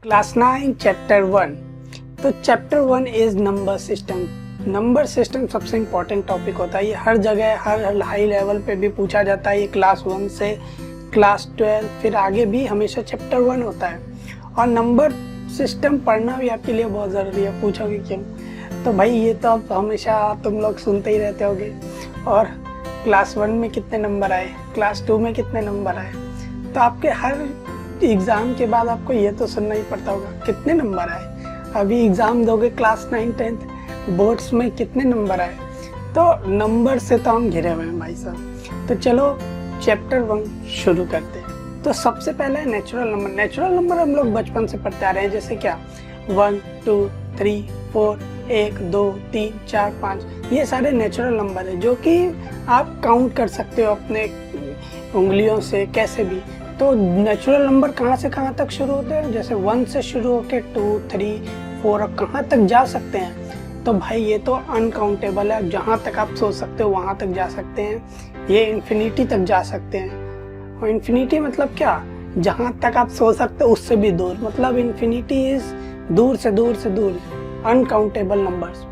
Class 9 chapter 1। तो chapter 1 is number system. Number system सबसे important topic होता है। ये हर जगह हर हाई लेवल पे भी पूछा जाता है। ये क्लास 1 से क्लास 12 फिर आगे भी हमेशा चैप्टर 1 होता है। और नंबर सिस्टम पढ़ना भी आपके लिए बहुत ज़रूरी है। पूछोगे क्यों? तो भाई ये तो आप हमेशा तुम लोग सुनते ही रहते होगे। और क्लास 1 में कितने नंबर आए, क्लास 2 में कितने नंबर आए, तो आपके हर एग्ज़ाम के बाद आपको ये तो सुनना ही पड़ता होगा कितने नंबर आए। अभी एग्ज़ाम दोगे क्लास 9 10th बोर्ड्स में कितने नंबर आए। तो नंबर से तो हम घिरे हुए हैं भाई साहब। तो चलो चैप्टर 1 शुरू करते हैं। तो सबसे पहले है नेचुरल नंबर। नेचुरल नंबर हम लोग बचपन से पढ़ते आ रहे हैं। जैसे क्या 1 2 3 4 1 2 3 4 5 ये सारे नेचुरल नंबर है जो कि आप काउंट कर सकते हो अपने उंगलियों से कैसे भी। तो नेचुरल नंबर कहाँ से कहाँ तक शुरू होते हैं? जैसे 1 से शुरू होकर 2 3 4 और कहाँ तक जा सकते हैं? तो भाई ये तो अनकाउंटेबल है। जहाँ तक आप सोच सकते हो वहाँ तक जा सकते हैं। ये इन्फिनिटी तक जा सकते हैं। और इन्फिनिटी मतलब क्या? जहाँ तक आप सोच सकते हो उससे भी दूर। मतलब इन्फिनिटी इज दूर से दूर से दूर, अनकाउंटेबल नंबर्स।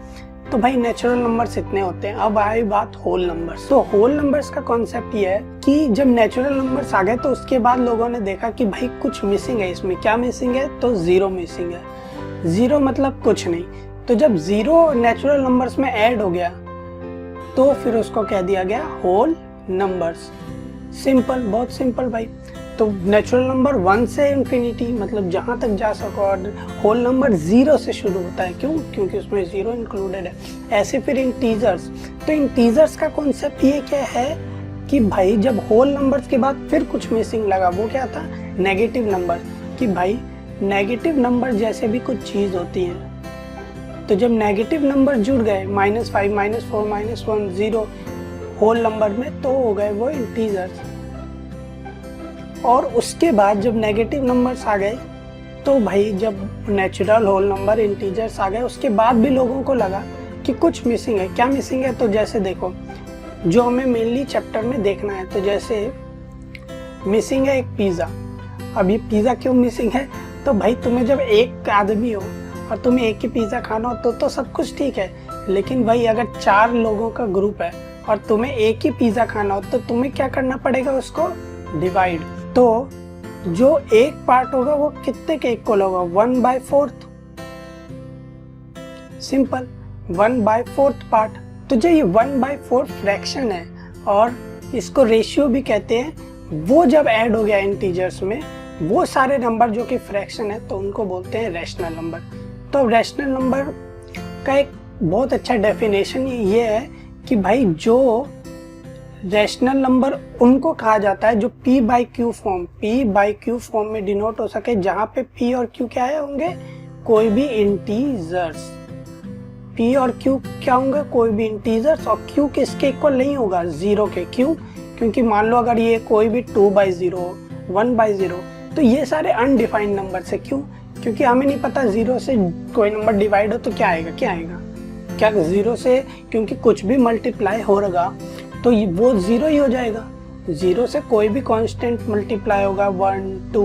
तो भाई नेचुरल नंबर्स इतने होते हैं। अब आई बात होल नंबर्स। तो होल नंबर्स का कॉन्सेप्ट ये है कि जब नेचुरल नंबर्स आ गए तो उसके बाद लोगों ने देखा कि भाई कुछ मिसिंग है। इसमें क्या मिसिंग है? तो जीरो मिसिंग है। जीरो मतलब कुछ नहीं। तो जब जीरो नेचुरल नंबर्स में ऐड हो गया तो फिर उसको कह दिया गया होल नंबर्स। सिंपल, बहुत सिंपल भाई। तो नेचुरल नंबर 1 से इन्फिनिटी मतलब जहाँ तक जा सको। और होल नंबर 0 से शुरू होता है। क्यों? क्योंकि उसमें 0 इंक्लूडेड है। ऐसे फिर इंटीजर्स। तो इंटीजर्स का कॉन्सेप्ट ये क्या है कि भाई जब होल नंबर्स के बाद फिर कुछ मिसिंग लगा, वो क्या था? Negative number. कि भाई नेगेटिव नंबर जैसे भी कुछ चीज़ होती है। तो जब नेगेटिव नंबर जुड़ गए -5 -4 -1 0 होल नंबर में, तो हो गए वो इंटीजर्स। और उसके बाद जब नेगेटिव नंबर्स आ गए तो भाई जब नेचुरल होल नंबर इंटीजर्स आ गए उसके बाद भी लोगों को लगा कि कुछ मिसिंग है। क्या मिसिंग है? तो जैसे देखो जो हमें मेनली चैप्टर में देखना है। तो जैसे मिसिंग है एक पिज़्ज़ा। अब ये पिज़्ज़ा क्यों मिसिंग है? तो भाई तुम्हें जब एक आदमी हो और तुम्हें एक ही पिज़्ज़ा खाना हो तो सब कुछ ठीक है। लेकिन भाई अगर 4 लोगों का ग्रुप है और तुम्हें एक ही पिज़्ज़ा खाना हो तो तुम्हें क्या करना पड़ेगा? उसको डिवाइड। तो जो एक पार्ट होगा वो कितने के इक्वल होगा? 1/4। Simple, 1/4 part. तो जो ये 1/4 फ्रैक्शन है और इसको रेशियो भी कहते हैं, वो जब ऐड हो गया इंटीजर्स में, वो सारे नंबर जो कि फ्रैक्शन है तो उनको बोलते हैं रैशनल नंबर। तो रैशनल नंबर का एक बहुत अच्छा डेफिनेशन ये है कि भाई जो रैशनल नंबर उनको कहा जाता है जो P/Q फॉर्म में डिनोट हो सके, जहां पे P और Q क्या है होंगे? कोई भी इंटीजर्स। P और Q क्या होंगे? कोई भी इंटीजर्स। और Q किसके इक्वल नहीं होगा? 0 के। क्यों? क्योंकि मान लो अगर ये कोई भी 2/0 1/0 तो ये सारे अनडिफाइंड नंबर है। क्यों? क्योंकि हमें नहीं पता 0 से कोई नंबर डिवाइड हो तो क्या आएगा। क्या 0 से? क्योंकि कुछ भी मल्टीप्लाई होगा तो वो 0 ही हो जाएगा। 0 से कोई भी कांस्टेंट मल्टीप्लाई होगा 1 2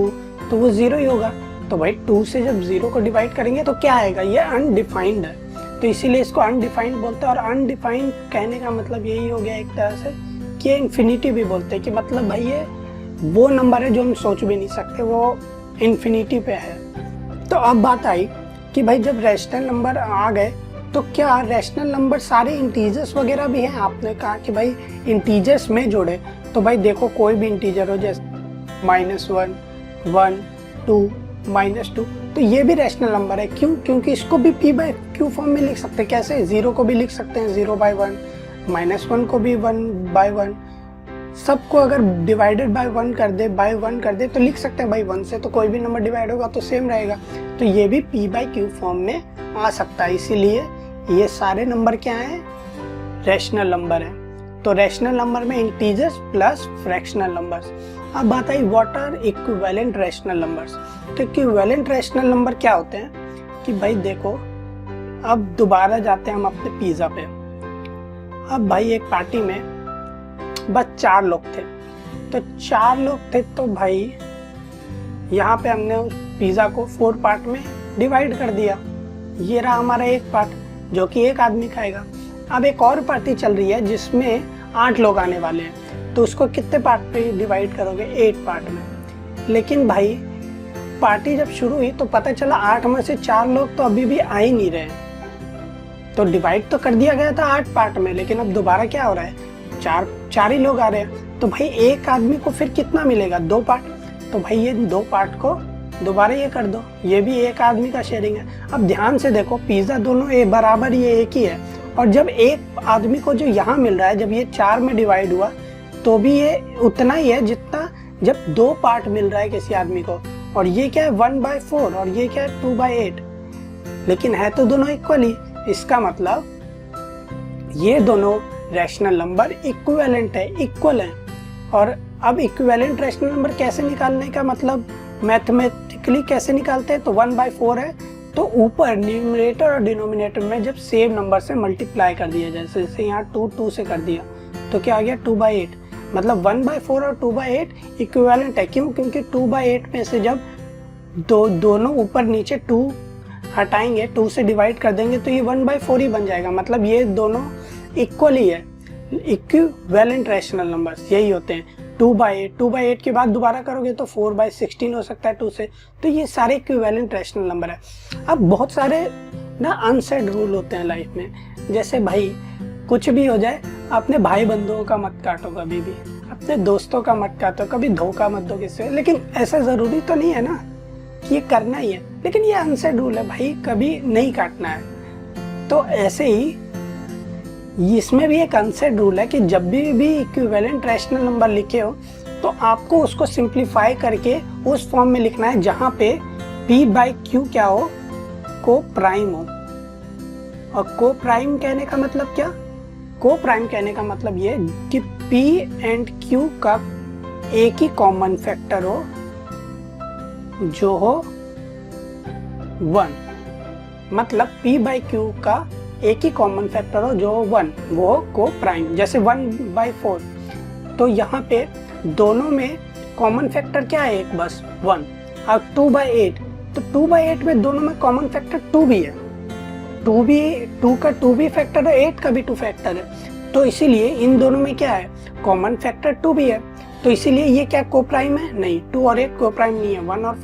तो वो 0 ही होगा। तो भाई 2 से जब 0 को डिवाइड करेंगे तो क्या आएगा? ये अनडिफाइंड है। तो इसीलिए इसको अनडिफाइंड बोलते हैं। और अनडिफाइंड कहने का मतलब यही हो गया एक तरह से कि इन्फिनिटी भी बोलते हैं। कि मतलब भाई ये वो नंबर है जो हम सोच भी नहीं सकते, वो इन्फिनिटी पे है। तो अब बात आई कि भाई जब रैशनल नंबर आ गए तो क्या रैशनल नंबर सारे इंटीजर्स वगैरह भी हैं? आपने कहा कि भाई इंटीजर्स में जोड़े। तो भाई देखो कोई भी इंटीजर हो जैसे -1 1 2 -2 तो ये भी रैशनल नंबर है। क्यों? क्योंकि इसको भी P/Q फॉर्म में लिख सकते हैं। कैसे? 0 को भी लिख सकते हैं 0/1, -1 को भी 1/1। सबको अगर डिवाइडेड बाय 1 कर दे तो लिख सकते हैं भाई 1 से तो कोई भी नंबर डिवाइड होगा तो सेम रहेगा। तो ये भी P/Q फॉर्म में आ सकता है। इसीलिए ये सारे नंबर क्या हैं? रैशनल नंबर हैं। तो रैशनल नंबर में इंटीजर्स प्लस फ्रैक्शनल नंबर्स। अब बात आई what are equivalent rational numbers. तो इक्विवेलेंट रैशनल नंबर क्या होते हैं? कि भाई देखो अब दोबारा जाते हैं हम अपने पिज़्ज़ा पे। अब भाई एक पार्टी में बस 4 लोग थे। तो 4 लोग थे तो भाई यहाँ पे हमने पिज़्ज़ा को 4 पार्ट में डिवाइड कर दिया। ये रहा हमारा एक पार्ट जो कि एक आदमी खाएगा। अब एक और पार्टी चल रही है जिसमें 8 लोग आने वाले हैं, तो उसको कितने पार्ट पे डिवाइड करोगे? 8 पार्ट में। लेकिन भाई पार्टी जब शुरू हुई तो पता चला 8 में से 4 लोग तो अभी भी आ ही नहीं रहे। तो डिवाइड तो कर दिया गया था 8 पार्ट में, लेकिन अब दोबारा क्या हो रहा है? 4 ही लोग आ रहे हैं। तो भाई एक आदमी को फिर कितना मिलेगा? 2 पार्ट। तो भाई ये 2 पार्ट को दोबारा ये कर दो, ये भी एक आदमी का शेयरिंग है। अब ध्यान से देखो, पिज़्ज़ा दोनों बराबर ये एक ही है, और जब एक आदमी को जो यहाँ मिल रहा है, जब ये 4 में डिवाइड हुआ तो भी ये उतना ही है जितना जब 2 पार्ट मिल रहा है किसी आदमी को। और ये क्या है? 1/4 और ये क्या है? 2/8। लेकिन है तो दोनों इक्वल ही। इसका मतलब ये दोनों रैशनल नंबर इक्विवेलेंट है, इक्वल है। और अब इक्विवेलेंट रैशनल नंबर कैसे निकालने का मतलब मैथमेटिकली कैसे निकालते हैं? तो 1/4 है तो ऊपर न्यूमरेटर और डिनोमिनेटर में जब सेम नंबर से मल्टीप्लाई कर दिया जाए, जैसे यहाँ 2 से कर दिया तो क्या आ गया? 2/8। मतलब 1/4 और 2/8 इक्विवेलेंट है। क्यों? क्योंकि 2/8 में से जब दोनों ऊपर नीचे 2 हटाएंगे, 2 से डिवाइड कर देंगे तो ये 1/4 ही बन जाएगा। मतलब ये दोनों इक्वल ही है। इक्विवेलेंट रैशनल नंबर्स यही होते हैं। 2/8 के बाद दोबारा करोगे तो 4/16 हो सकता है 2 से। तो ये सारे इक्विवेलेंट रैशनल नंबर है। अब बहुत सारे ना अनसेड रूल होते हैं लाइफ में, जैसे भाई कुछ भी हो जाए, अपने भाई बंधुओं का मत काटो, कभी भी अपने दोस्तों का मत काटो, कभी धोखा मत दो किसी। लेकिन ऐसा जरूरी तो नहीं है ना कि ये करना ही है, लेकिन ये अनसेड रूल है भाई, कभी नहीं काटना है। तो ऐसे ही इसमें भी एक अनसेड रूल है कि जब भी इक्विवेलेंट रैशनल नंबर लिखे हो तो आपको उसको सिंप्लीफाई करके उस फॉर्म में लिखना है जहां पे p/q क्या हो? को प्राइम हो। और को प्राइम कहने का मतलब क्या? को प्राइम कहने का मतलब ये कि p एंड q का एक ही कॉमन फैक्टर हो जो हो 1। मतलब p/q का एक ही कॉमन फैक्टर हो जो 1, वो को प्राइम। जैसे 1/4 तो यहाँ पे दोनों में कॉमन फैक्टर क्या है? एक बस 1। अब 2/8 तो 2/8 में दोनों में कॉमन फैक्टर 2 भी है। 2 का 2 भी फैक्टर है, 8 का भी 2 फैक्टर है। तो इसीलिए इन दोनों में क्या है? कॉमन फैक्टर 2 भी है। तो इसीलिए ये क्या को प्राइम है? नहीं, 2 और 8 को प्राइम नहीं है, 1 और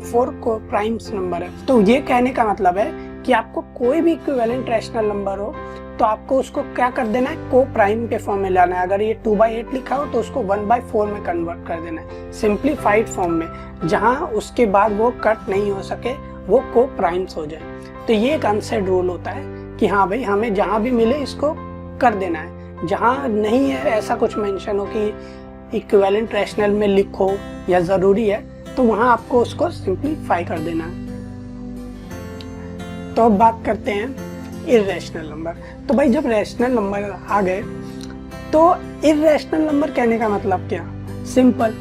4 को प्राइम्स नंबर है। तो ये कहने का मतलब है कि आपको कोई भी इक्विवेलेंट रैशनल नंबर हो तो आपको उसको क्या कर देना है? को प्राइम के फॉर्म में लाना है। अगर ये 2/8 लिखा हो तो उसको 1/4 में कन्वर्ट कर देना है, सिंप्लीफाइड फॉर्म में, जहां उसके बाद वो कट नहीं हो सके, वो को प्राइम्स हो जाए। तो ये एक अनसेड रूल होता है कि हाँ भाई, हमें जहां भी मिले इसको कर देना है। जहां नहीं है ऐसा कुछ मेंशन हो कि इक्विवेलेंट रैशनल में लिखो या जरूरी है, तो वहां आपको उसको सिंप्लीफाई कर देना है। तो अब बात करते हैं इर्रेशनल नंबर। तो भाई जब रैशनल नंबर आ गए तो इर्रेशनल नंबर कहने का मतलब क्या? सिंपल,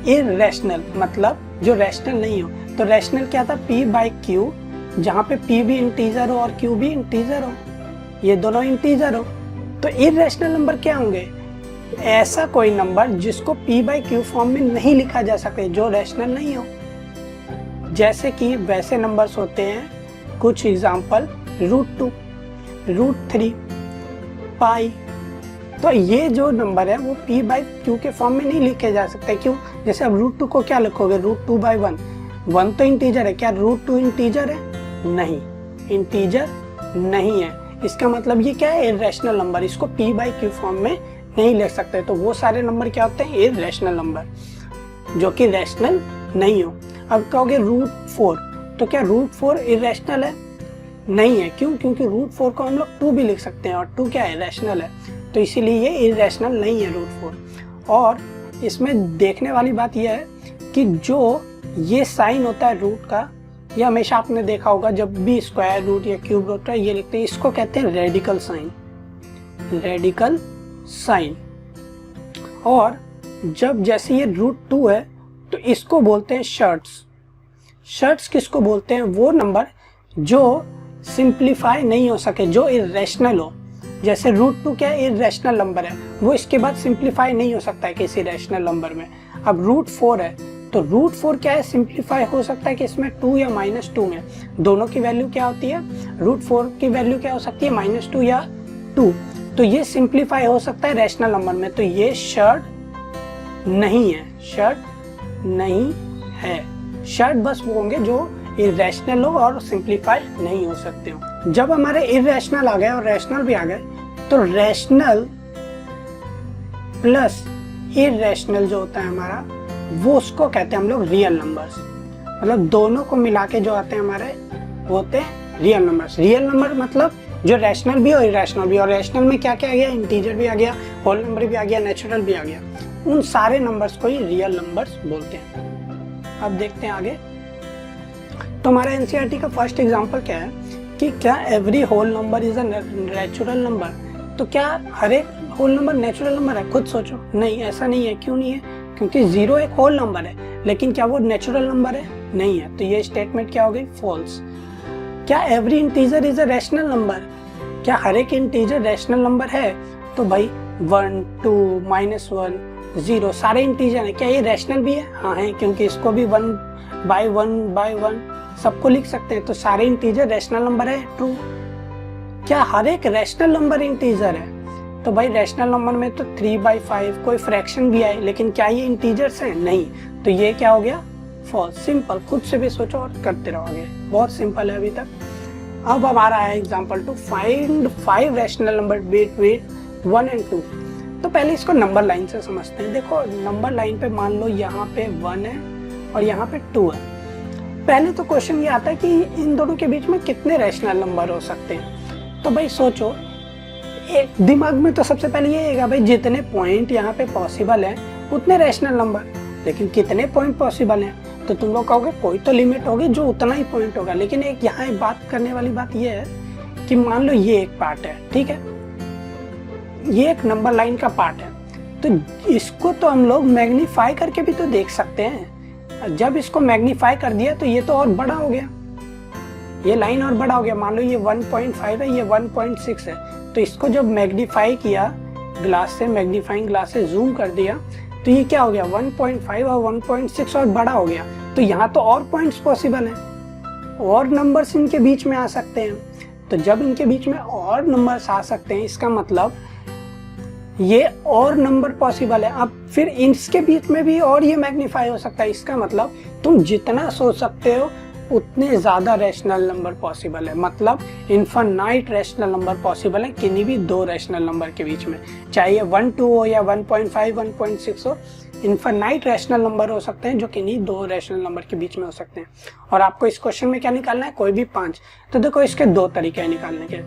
इर्रेशनल मतलब जो रैशनल नहीं हो। तो रैशनल क्या था? p/q, जहाँ पे p भी इंटीजर हो और q भी इंटीजर हो, ये दोनों इंटीजर हो। तो इर्रेशनल नंबर क्या होंगे? ऐसा कोई नंबर जिसको p/q फॉर्म में नहीं लिखा जा सके, जो रैशनल नहीं हो। जैसे कि वैसे नंबर्स होते हैं, कुछ एग्जाम्पल √2, √3, पाई। तो ये जो नंबर है वो p/q के फॉर्म में नहीं लिखे जा सकते। क्यों? जैसे अब √2 को क्या लिखोगे? √2/1। 1 तो इंटीजर है, क्या √2 इंटीजर है? नहीं, इंटीजर नहीं है। इसका मतलब ये क्या है? Irrational number. इसको p/q फॉर्म में नहीं लिख सकते। तो वो सारे नंबर क्या होते हैं? इर्रेशनल नंबर, जो कि रैशनल नहीं हो। अब कहोगे √4, तो क्या √4 इर्रेशनल है? नहीं है। क्यों? क्योंकि √4 को हम लोग 2 भी लिख सकते हैं और 2 क्या है? रैशनल है। तो इसीलिए ये इर्रेशनल नहीं है √4। और इसमें देखने वाली बात यह है कि जो ये साइन होता है रूट का, ये हमेशा आपने देखा होगा जब भी स्क्वायर रूट या क्यूब रूट का ये लिखते हैं, इसको कहते हैं रेडिकल साइन। Radical sign. और जब जैसे ये √2 है तो इसको बोलते हैं शर्ट्स। शर्ट्स किसको बोलते हैं? वो नंबर जो सिंप्लीफाई नहीं हो सके, जो इर्रेशनल हो। जैसे √2 क्या है? इर्रेशनल नंबर है, वो इसके बाद सिंप्लीफाई नहीं हो सकता है किसी रैशनल नंबर में। अब √4 है तो रूट 4 क्या है, सिंप्लीफाई हो सकता है कि इसमें 2 या -2 में, दोनों की वैल्यू क्या होती है, रूट 4 की वैल्यू क्या हो सकती है, -2 या 2, तो ये सिंप्लीफाई हो सकता है रैशनल नंबर में, तो ये शर्ट नहीं है, शर्ट नहीं है। शर्ट बस वो होंगे जो इरेशनल हो और सिंप्लीफाई नहीं हो सकते हो। जब हमारे इरेशनल आ गए और रैशनल भी आ गए, तो रैशनल प्लस इरेशनल जो होता है हमारा, वो उसको कहते हैं हम लोग रियल नंबर्स। मतलब दोनों को मिला के जो आते हैं हमारे, वो होते हैं रियल नंबर्स। रियल नंबर मतलब जो रैशनल भी और इरेशनल भी, और रैशनल में क्या क्या आ गया, इंटीजर भी आ गया, होल नंबर भी आ गया, नेचुरल भी आ गया, उन सारे नंबर्स को ही रियल नंबर्स बोलते हैं। अब देखते हैं आगे। तो हमारा एनसीईआरटी का फर्स्ट एग्जांपल क्या है कि क्या every whole number is a natural number, तो क्या हर एक होल नंबर नेचुरल नंबर है? खुद सोचो, नहीं, ऐसा नहीं है। क्यों नहीं है? क्योंकि 0 एक होल नंबर है, लेकिन क्या वो नेचुरल नंबर है? नहीं है। तो ये स्टेटमेंट क्या हो गई, फॉल्स। क्या every integer is a rational number, क्या हर एक इंटीजर रैशनल नंबर है? तो भाई 1, 2, -1, 0 सारे इंटीजर है, क्या ये रैशनल भी है? हाँ है, क्योंकि इसको भी 1 by 1 सबको लिख सकते हैं, तो सारे इंटीजर रैशनल नंबर है, ट्रू। क्या हर एक रैशनल नंबर इंटीजर है? तो भाई रैशनल नंबर में तो 3/5 कोई फ्रैक्शन भी आए, लेकिन क्या ये इंटीजर्स हैं? नहीं। तो ये क्या हो गया, फॉल्स। सिंपल, खुद से भी सोचो और करते रहोगे, बहुत सिंपल है अभी तक। अब हमारा है example 2, find 5 rational number between 1 and 2। तो पहले इसको नंबर लाइन से समझते हैं। देखो नंबर लाइन पे मान लो यहाँ पे 1 है और यहाँ पे 2 है। पहले तो क्वेश्चन ये आता है कि इन दोनों के बीच में कितने रैशनल नंबर हो सकते हैं। तो भाई सोचो, एक दिमाग में तो सबसे पहले ये आएगा भाई जितने पॉइंट यहाँ पे पॉसिबल है उतने रैशनल नंबर, लेकिन कितने पॉइंट पॉसिबल हैं? तो तुम लोग कहोगे कोई तो लिमिट होगी जो उतना ही पॉइंट होगा, लेकिन एक यहाँ एक बात करने वाली बात ये है कि मान लो ये एक पार्ट है, ठीक है, ये एक नंबर लाइन का पार्ट है, तो इसको तो हम लोग मैग्नीफाई करके भी तो देख सकते हैं। जब इसको मैग्नीफाई कर दिया तो ये तो और बड़ा हो गया, ये लाइन और बड़ा हो गया। मान लो ये 1.5 है, ये 1.6 है, तो इसको जब मैग्नीफाई किया ग्लास से, मैग्नीफाइंग ग्लास से जूम कर दिया, तो ये क्या हो गया, 1.5 और 1.6 और बड़ा हो गया। तो यहाँ तो और पॉइंट्स पॉसिबल हैं, और नंबर्स इनके बीच में आ सकते हैं। तो जब इनके बीच में और नंबर्स आ सकते हैं, इसका मतलब ये और नंबर पॉसिबल है। अब फिर इसके बीच में भी और ये मैग्नीफाई हो सकता है। इसका मतलब तुम जितना सोच सकते हो उतने ज्यादा रैशनल नंबर पॉसिबल है, मतलब इनफाइनाइट रैशनल नंबर पॉसिबल है किन्हीं भी दो रैशनल नंबर के बीच में, चाहे 1, 2 हो या 1.5, 1.6 हो। इनफाइनाइट रैशनल नंबर हो सकते हैं जो किन्हीं दो रैशनल नंबर के बीच में हो सकते हैं। और आपको इस क्वेश्चन में क्या निकालना है, कोई भी 5। तो देखो इसके दो तरीके हैं निकालने के।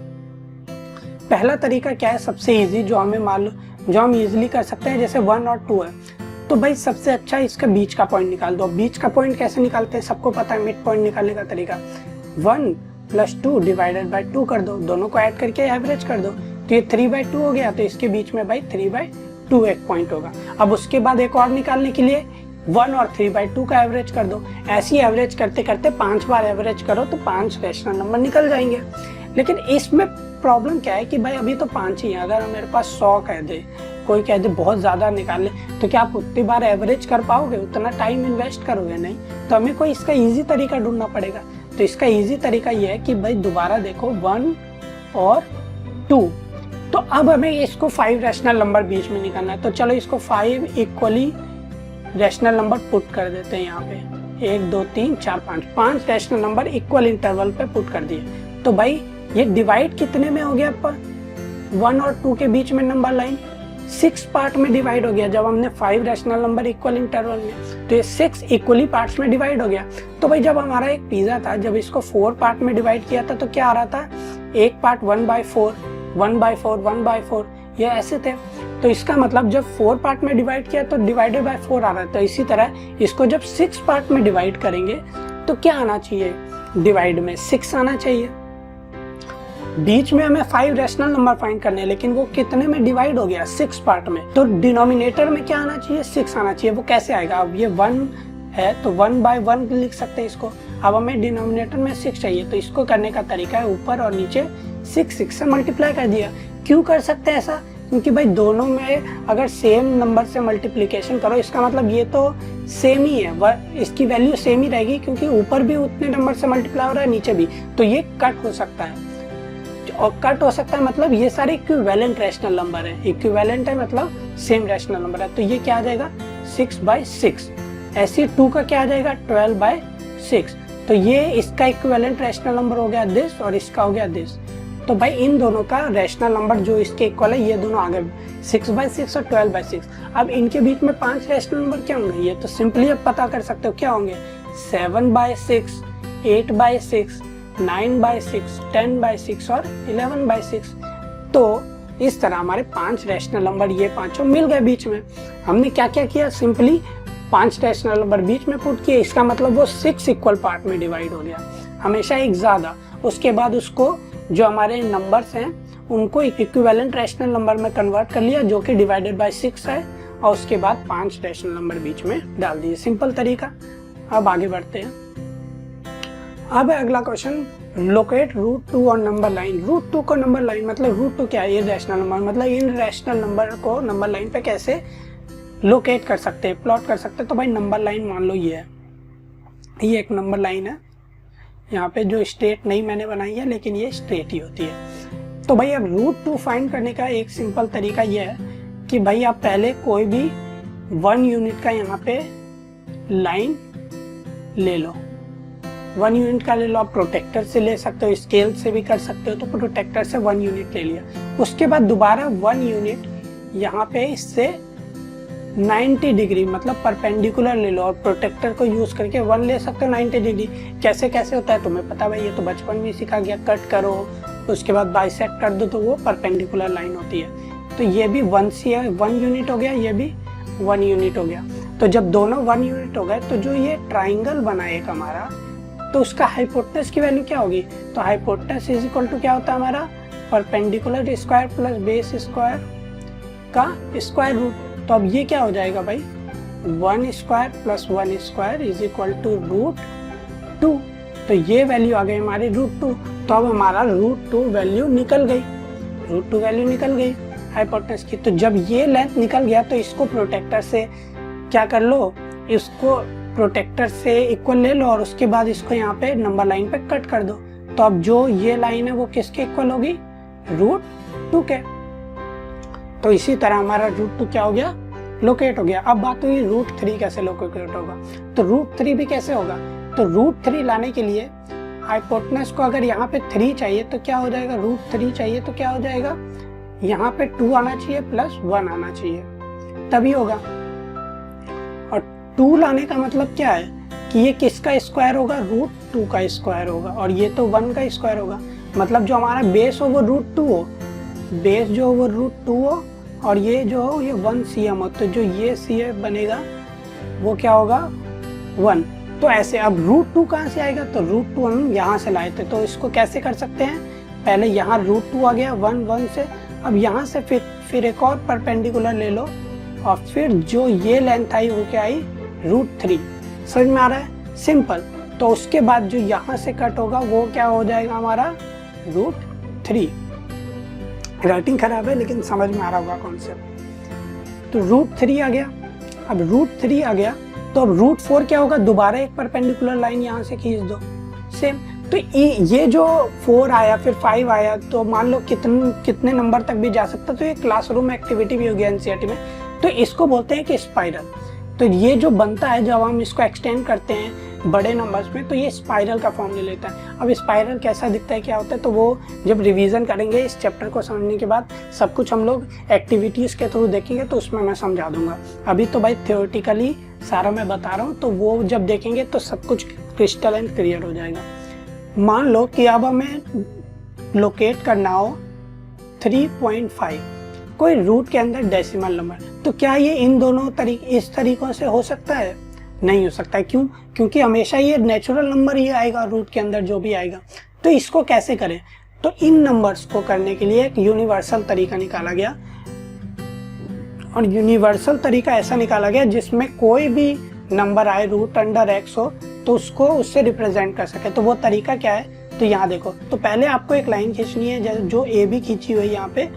पहला तरीका क्या है, सबसे इजी, जो हमें मालूम, जो हम इजीली कर सकते हैं, जैसे 1 और 2 है, तो भाई सबसे अच्छा इसका बीच का पॉइंट निकाल दो। बीच का पॉइंट कैसे निकालते हैं, सबको पता है, मिड पॉइंट निकालने का तरीका 1 + 2 डिवाइडेड बाय 2 कर दो, दोनों को ऐड करके एवरेज कर दो, तो ये 3/2 हो गया। तो इसके बीच में भाई 3/2 एक पॉइंट होगा। अब उसके बाद एक और निकालने के लिए 1 और 3/2 का एवरेज कर दो। ऐसी एवरेज करते करते 5 बार एवरेज करो तो 5 रैशनल नंबर निकल जाएंगे। लेकिन इसमें प्रॉब्लम क्या है कि भाई अभी तो 5 ही है। अगर मेरे पास 100 कह दे, कोई कह दे बहुत ज़्यादा निकालने, तो क्या आप उतनी बार एवरेज कर पाओगे, उतना टाइम इन्वेस्ट करोगे? नहीं। तो हमें कोई इसका इजी तरीका ढूंढना पड़ेगा। तो इसका इजी तरीका ये है कि भाई दोबारा देखो 1 और 2, तो अब हमें इसको 5 रैशनल नंबर बीच में निकालना है। तो चलो इसको 5 इक्वली रैशनल नंबर पुट कर देते हैं यहाँ पे, 1, 2, 3, 4, 5 रैशनल नंबर इक्वल इंटरवल पे पुट कर दिए। तो भाई ये डिवाइड कितने में हो गया पर 1 और 2 के बीच में नंबर लाइन 6 पार्ट में डिवाइड हो गया। जब हमने 5 रैशनल नंबर इक्वल इंटरवल में, तो ये 6 इक्वली पार्ट्स में डिवाइड हो गया। तो भाई जब हमारा एक पिज्जा था, जब इसको 4 पार्ट में डिवाइड किया था, तो क्या आ रहा था, एक पार्ट 1/4, 1/4, 1/4, ये ऐसे थे। तो इसका मतलब जब 4 पार्ट में डिवाइड किया तो डिवाइडेड बाय 4 आ रहा है। तो इसी तरह इसको जब 6 पार्ट में डिवाइड करेंगे तो क्या आना चाहिए, डिवाइड में 6 आना चाहिए। बीच में हमें 5 रैशनल नंबर फाइंड करने हैं, लेकिन वो कितने में डिवाइड हो गया, 6 पार्ट में। तो डिनोमिनेटर में क्या आना चाहिए, 6 आना चाहिए। वो कैसे आएगा, अब ये 1 है तो 1/1 लिख सकते हैं इसको। अब हमें डिनोमिनेटर में 6 चाहिए, तो इसको करने का तरीका है ऊपर और नीचे 6 से मल्टीप्लाई कर दिया। क्यों कर सकते हैं ऐसा, क्योंकि भाई दोनों में अगर सेम नंबर से मल्टीप्लिकेशन करो इसका मतलब ये तो सेम ही है, इसकी वैल्यू सेम ही रहेगी क्योंकि ऊपर भी उतने नंबर से मल्टीप्लाई हो रहा है नीचे भी, तो ये कट हो सकता है। और कट हो सकता है मतलब ये सारे इक्विवेलेंट रैशनल नंबर है, इक्विवेलेंट है मतलब सेम रैशनल नंबर है। तो ये क्या आ जाएगा 6/6। ऐसे 2 का क्या आ जाएगा 12/6। तो ये इसका इक्विवेलेंट रैशनल नंबर हो गया दिस और इसका हो गया दिस। तो भाई इन दोनों का रैशनल नंबर जो इसके इक्वल है ये दोनों आ गए 6/6 और 12/6। अब इनके बीच में 5 रैशनल नंबर क्या होंगे, ये तो सिंपली अब पता कर सकते हो क्या होंगे 7/6, 8/6, 9/6, 10/6 और 11/6। तो इस तरह हमारे 5 रैशनल नंबर ये पांचों मिल गए बीच में। हमने क्या क्या किया, सिंपली 5 रैशनल नंबर बीच में पुट किए, इसका मतलब वो 6 इक्वल पार्ट में डिवाइड हो गया, हमेशा एक ज्यादा। उसके बाद उसको जो हमारे नंबर्स हैं उनको इक्विवेलेंट रैशनल नंबर में कन्वर्ट कर लिया जो कि डिवाइडेड बाय 6 है, और उसके बाद 5 रैशनल नंबर बीच में डाल दिए। सिंपल तरीका। अब आगे बढ़ते हैं। अब है अगला क्वेश्चन, लोकेट रूट 2 और नंबर लाइन। रूट 2 को नंबर लाइन मतलब रूट 2 क्या है, इररेशनल नंबर, मतलब इन रैशनल नंबर को नंबर लाइन पे कैसे लोकेट कर सकते हैं, प्लॉट कर सकते हैं। तो भाई नंबर लाइन मान लो ये है, ये एक नंबर लाइन है, यहाँ पे जो स्ट्रेट नहीं मैंने बनाई है लेकिन ये स्ट्रेट ही होती है। तो भाई अब रूट 2 फाइंड करने का एक सिंपल तरीका ये है कि भाई आप पहले कोई भी 1 यूनिट का यहाँ पे लाइन ले लो, 1 यूनिट का ले लो। आप प्रोटेक्टर से ले सकते हो, स्केल से भी कर सकते हो। तो प्रोटेक्टर से 1 यूनिट ले लिया, उसके बाद दोबारा 1 यूनिट यहाँ पे इससे 90 डिग्री मतलब परपेंडिकुलर ले लो, और प्रोटेक्टर को यूज करके 1 ले सकते हो 90 डिग्री। कैसे कैसे होता है तुम्हें पता भाई, ये तो बचपन में सिखा गया। कट करो, उसके बाद बाइसेक्ट कर दो तो वो परपेंडिकुलर लाइन होती है। तो ये भी 1 यूनिट हो गया, ये भी 1 यूनिट हो गया। तो जब दोनों 1 यूनिट हो गए तो जो ये ट्राइंगल बना एक हमारा, तो उसका हाइपोटेनस की वैल्यू क्या होगी, तो हाइपोटेनस इज इक्वल टू क्या होता है हमारा perpendicular square plus base square का स्क्वायर रूट। तो अब ये क्या हो जाएगा भाई 1 square plus 1 square is equal to root 2। तो ये वैल्यू आ गई हमारी रूट 2। तो अब हमारा रूट 2 वैल्यू निकल गई, रूट 2 वैल्यू निकल गई हाइपोटेनस की। तो जब ये लेंथ निकल गया तो इसको प्रोटेक्टर से क्या कर लो, इसको प्रोटेक्टर से इक्वल ले लो और उसके बाद इसको यहाँ पे नंबर लाइन पे कट कर दो। तो अब जो ये लाइन है वो किसके इक्वल होगी, रूट 2 के। तो इसी तरह हमारा रूट 2 क्या हो गया, लोकेट हो गया। अब बात हुई रूट 3 कैसे लोकेट होगा, तो रूट 3 भी कैसे होगा। तो रूट 3 लाने के लिए हाइपोटेनस को अगर यहाँ पे 3 चाहिए तो क्या हो जाएगा, रूट 3 चाहिए तो क्या हो जाएगा, यहाँ पे 2 आना चाहिए प्लस 1 आना चाहिए, तभी होगा। और 2 लाने का मतलब क्या है कि ये किसका स्क्वायर होगा, रूट 2 का स्क्वायर होगा, और ये तो 1 का स्क्वायर होगा। मतलब जो हमारा बेस हो वो रूट 2 हो, बेस जो हो वो रूट 2 हो, और ये जो हो ये 1 cm हो। तो जो ये cm बनेगा वो क्या होगा 1। तो ऐसे अब रूट 2 कहाँ से आएगा, तो रूट 2 हम यहाँ से लाए थे। तो इसको कैसे कर सकते हैं, पहले यहाँ रूट 2 आ गया 1 से, अब यहाँ से फिर एक और परपेंडिकुलर ले लो, और फिर जो ये लेंथ आई वो क्या आई रूट 3। समझ में आ रहा है, सिंपल। तो उसके बाद जो यहाँ से कट होगा वो क्या हो जाएगा हमारा रूट 3। राइटिंग खराब है लेकिन समझ में आ रहा होगा कॉन्सेप्ट। तो रूट 3 आ गया। अब रूट 3 आ गया तो अब रूट 4 क्या होगा, दोबारा एक परपेंडिकुलर लाइन यहाँ से खींच दो सेम। तो ये जो 4 आया फिर 5 आया, तो मान लो कितने नंबर तक भी जा सकता। तो ये क्लासरूम एक्टिविटी भी होगी एनसीईआरटी में। तो इसको बोलते हैं कि स्पाइरल। तो ये जो बनता है जब हम इसको एक्सटेंड करते हैं बड़े नंबर्स में, तो ये स्पाइरल का फॉर्म ले लेता है। अब स्पाइरल कैसा दिखता है, क्या होता है, तो वो जब रिवीजन करेंगे इस चैप्टर को समझने के बाद सब कुछ हम लोग एक्टिविटीज़ के थ्रू देखेंगे तो उसमें मैं समझा दूंगा। अभी तो भाई थियोरेटिकली सारा मैं बता रहा हूँ, तो वो जब देखेंगे तो सब कुछ क्रिस्टल एंड क्लियर हो जाएगा। मान लो कि अब हमें लोकेट करना हो 3.5 कोई रूट के अंदर डेसिमल नंबर, तो क्या ये इन दोनों इस तरीकों से हो सकता है, नहीं हो सकता है। क्यों, क्योंकि हमेशा ये नेचुरल नंबर ही आएगा रूट के अंदर जो भी आएगा। तो इसको कैसे करें, तो इन नंबर्स को करने के लिए एक यूनिवर्सल तरीका निकाला गया, और यूनिवर्सल तरीका ऐसा निकाला गया जिसमें कोई भी नंबर आए रूट अंडर x हो तो उसको उससे रिप्रेजेंट कर सके। तो वो तरीका क्या है, तो यहाँ देखो। तो पहले आपको एक लाइन खींचनी है जो ए बी खींची हुई है यहाँ पे,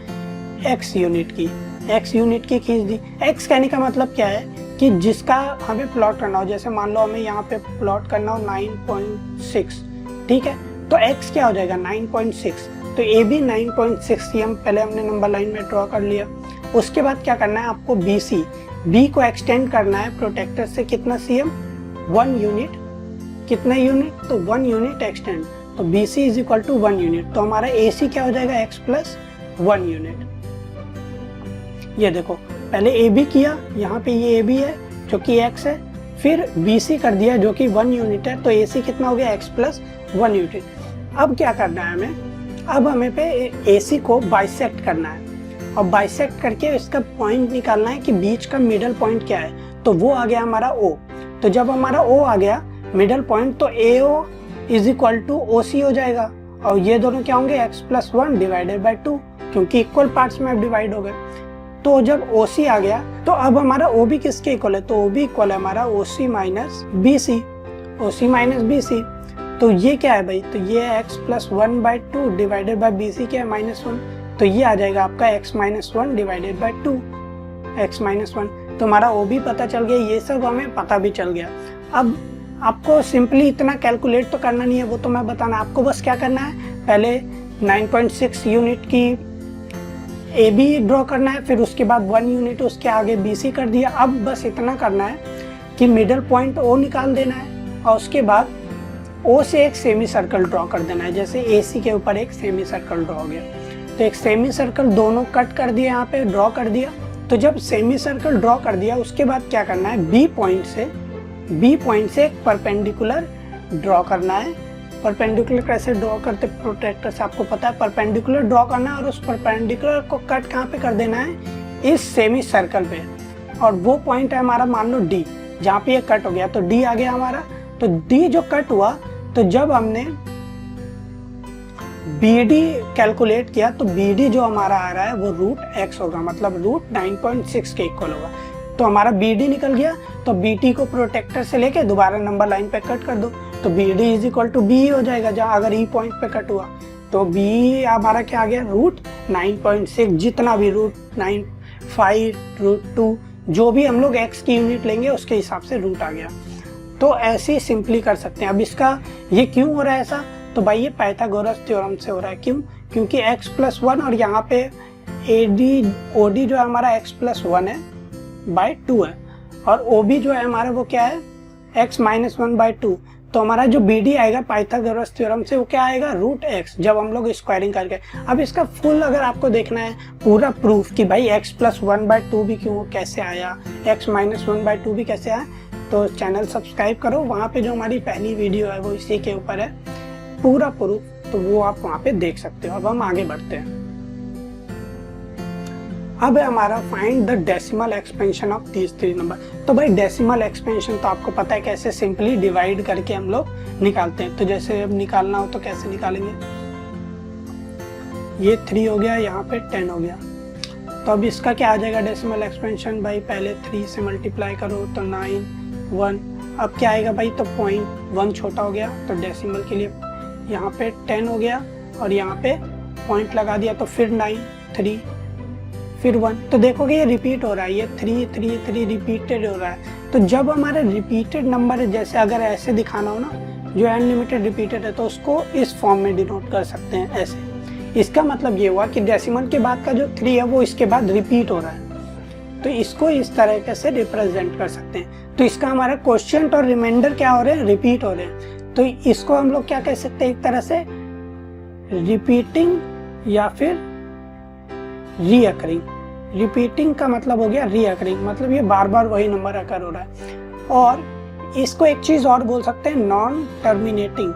x यूनिट की खींच दी। x कहने का मतलब क्या है कि जिसका हमें प्लॉट करना हो, जैसे मान लो हमें यहाँ पे प्लॉट करना हो 9.6, ठीक है, तो x क्या हो जाएगा 9.6, तो ए बी 9.6 cm पहले हमने नंबर लाइन में ड्रॉ कर लिया। उसके बाद क्या करना है आपको बी को एक्सटेंड करना है प्रोटेक्टर से कितना cm, 1 यूनिट, कितना यूनिट, तो 1 यूनिट एक्सटेंड, तो BC is equal to 1 unit, तो हमारा AC क्या हो जाएगा x प्लस 1 यूनिट। ये देखो पहले AB किया, यहाँ पे ये AB है जो कि x है, फिर BC कर दिया जो कि 1 यूनिट है, तो AC कितना हो गया x प्लस 1 यूनिट। अब क्या करना है हमें, अब हमें पे AC को बाइसेक्ट करना है, और बाइसेक्ट करके इसका पॉइंट निकालना है कि बीच का मिडल पॉइंट क्या है, तो वो आ गया हमारा O। तो जब हमारा O आ गया मिडल पॉइंट, तो AO is equal to OC हो जाएगा, और ये दोनों क्या होंगे x प्लस 1 डिवाइडेड बाई 2, क्योंकि इक्वल पार्ट्स में अब डिवाइड हो गए। तो जब OC आ गया तो अब हमारा OB किसके इक्वल है, तो OB इक्वल है हमारा OC माइनस BC। तो ये क्या है भाई, तो ये x plus 1 by 2 divided by BC क्या है -1, तो ये आ जाएगा आपका x minus 1 divided by 2, x minus 1। तो हमारा OB पता चल गया, ये सब हमें पता भी चल गया। अब आपको सिंपली इतना कैलकुलेट तो करना नहीं है, वो तो मैं बताना, आपको बस क्या करना है, पहले 9.6 यूनिट की AB ड्रॉ करना है, फिर उसके बाद 1 यूनिट उसके आगे BC कर दिया। अब बस इतना करना है कि मिडल पॉइंट O निकाल देना है, और उसके बाद O से एक सेमी सर्कल ड्रॉ कर देना है, जैसे AC के ऊपर एक सेमी सर्कल ड्रॉ हो गया, तो एक सेमी सर्कल दोनों कट कर दिया, यहाँ पे ड्रॉ कर दिया। तो जब सेमी सर्कल ड्रॉ कर दिया उसके बाद क्या करना है, B पॉइंट से एक परपेंडिकुलर ड्रॉ करना है। परपेंडिकुलर कैसे ड्रॉ करते प्रोट्रैक्टर से आपको पता है, परपेंडिकुलर ड्रॉ करना है और उस परपेंडिकुलर को कट कहाँ पे कर देना है, इस सेमी सर्कल पे, और वो पॉइंट है हमारा मान लो D, जहाँ पे ये कट हो गया, तो D आ गया हमारा। तो D जो कट हुआ, तो जब हमने BD कैलकुलेट किया तो BD जो हमारा आ रहा है वो √x होगा, मतलब √9.6 के इक्वल होगा। तो हमारा BD निकल गया, तो BT को प्रोटेक्टर से लेके दोबारा नंबर लाइन पे कट कर दो, तो BD is equal to B हो जाएगा, जहाँ अगर E पॉइंट पे कट हुआ तो B हमारा क्या आ गया √9.6, जितना भी √9, 5, √2, जो भी हम लोग x की यूनिट लेंगे उसके हिसाब से रूट आ गया। तो ऐसे ही सिंपली कर सकते हैं। अब इसका ये क्यों हो रहा है ऐसा, तो भाई ये पाइथागोरस थ्योरम से हो रहा है। क्यों, क्योंकि x प्लस 1 और यहाँ पे OD जो है हमारा x प्लस 1 है बाई 2 है, और OB जो है हमारा वो क्या है x माइनस 1 बाई 2। तो हमारा जो BD आएगा पाइथागोरस थ्योरम से वो क्या आएगा √x, जब हम लोग स्क्वायरिंग करके। अब इसका फुल अगर आपको देखना है पूरा प्रूफ कि भाई x प्लस 1 बाई 2 भी क्यों कैसे आया, x माइनस 1 बाई 2 भी कैसे आया, तो चैनल सब्सक्राइब करो, वहाँ पे जो हमारी पहली वीडियो है वो इसी के ऊपर है पूरा प्रूफ, तो वो आप वहाँ पे देख सकते हो। अब हम आगे बढ़ते हैं। अब है हमारा find the decimal expansion of these 3 number. तो भाई डेसिमल एक्सपेंशन तो आपको पता है कैसे, सिंपली डिवाइड करके हम लोग निकालते हैं। तो जैसे अब निकालना हो तो कैसे निकालेंगे, ये 3 हो गया, यहाँ पे 10 हो गया, तो अब इसका क्या आ जाएगा डेसिमल एक्सपेंशन, भाई पहले 3 से मल्टीप्लाई करो तो 9, 1, अब क्या आएगा भाई, तो 0.1 छोटा हो गया, तो डेसिमल के लिए यहाँ पे 10 हो गया, और यहाँ पे पॉइंट लगा दिया, तो फिर 9, 3, फिर 1। तो देखोगे ये रिपीट हो रहा है, ये 3, 3, 3 रिपीटेड हो रहा है। तो जब हमारा रिपीटेड नंबर है, जैसे अगर ऐसे दिखाना हो ना, जो अनलिमिटेड रिपीटेड है, तो उसको इस फॉर्म में डिनोट कर सकते हैं ऐसे। इसका मतलब ये हुआ कि डेसिमल के बाद का जो 3 है वो इसके बाद रिपीट हो रहा है, तो इसको इस तरीके से रिप्रेजेंट कर सकते हैं। तो इसका हमारा क्वोशिएंट और रिमाइंडर क्या हो रहे हैं, रिपीट हो रहे हैं। तो इसको हम लोग क्या कह सकते हैं, एक तरह से रिपीटिंग या फिर रीअकरिंग। रिपीटिंग का मतलब हो गया रीअकरिंग, मतलब ये बार बार वही नंबर अकर हो रहा है। और इसको एक चीज और बोल सकते हैं, नॉन टर्मिनेटिंग।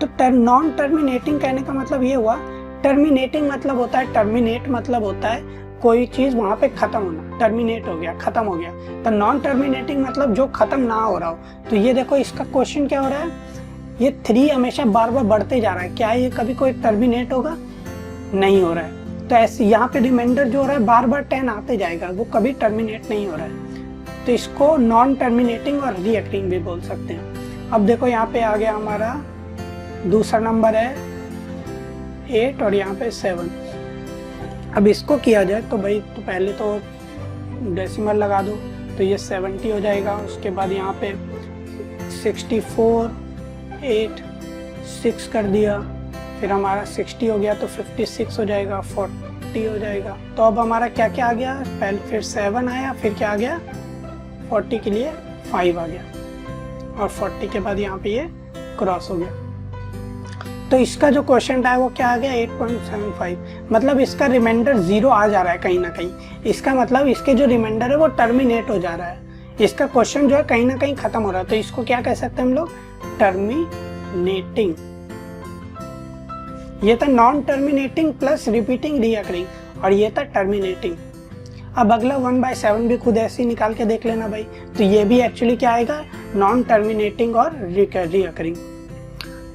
तो नॉन टर्मिनेटिंग कहने का मतलब ये हुआ, टर्मिनेटिंग मतलब होता है, टर्मिनेट मतलब होता है कोई चीज वहां पे खत्म होना, टर्मिनेट हो गया, खत्म हो गया। तो नॉन टर्मिनेटिंग मतलब जो खत्म ना हो रहा हो। तो ये देखो इसका क्वेश्चन क्या हो रहा है, ये 3 हमेशा बार बार बढ़ते जा रहा है, क्या ये कभी कोई टर्मिनेट होगा, नहीं हो रहा है। तो ऐसे यहाँ पे रिमाइंडर जो हो रहा है बार बार 10 आते जाएगा, वो कभी टर्मिनेट नहीं हो रहा है। तो इसको नॉन टर्मिनेटिंग और रीअकरिंग भी बोल सकते हैं। अब देखो यहाँ पे आ गया हमारा दूसरा नंबर है 8 और यहाँ पे 7। अब इसको किया जाए तो भाई तो पहले तो डेसिमल लगा दो, तो ये 70 हो जाएगा। उसके बाद यहाँ पे 64 8 6 कर दिया, फिर हमारा 60 हो गया तो 56 हो जाएगा, 40 हो जाएगा। तो अब हमारा क्या क्या आ गया, पहले फिर 7 आया, फिर क्या आ गया 40 के लिए 5 आ गया, और 40 के बाद यहाँ पे ये क्रॉस हो गया। तो इसका जो क्वेश्चन था वो क्या आ गया 8.75, मतलब इसका रिमाइंडर 0 आ जा रहा है कहीं ना कहीं। इसका मतलब इसके जो रिमाइंडर है वो टर्मिनेट हो जा रहा है, इसका क्वेश्चन जो है कहीं ना कहीं खत्म हो रहा है। तो इसको क्या कह सकते हैं हम लोग, टर्मिनेटिंग। ये था non terminating plus repeating recurring, और ये था टर्मिनेटिंग। अब अगला 1/7 भी खुद ऐसे ही निकाल के देख लेना भाई। तो ये भी एक्चुअली क्या आएगा, नॉन टर्मिनेटिंग और रीअकरिंग।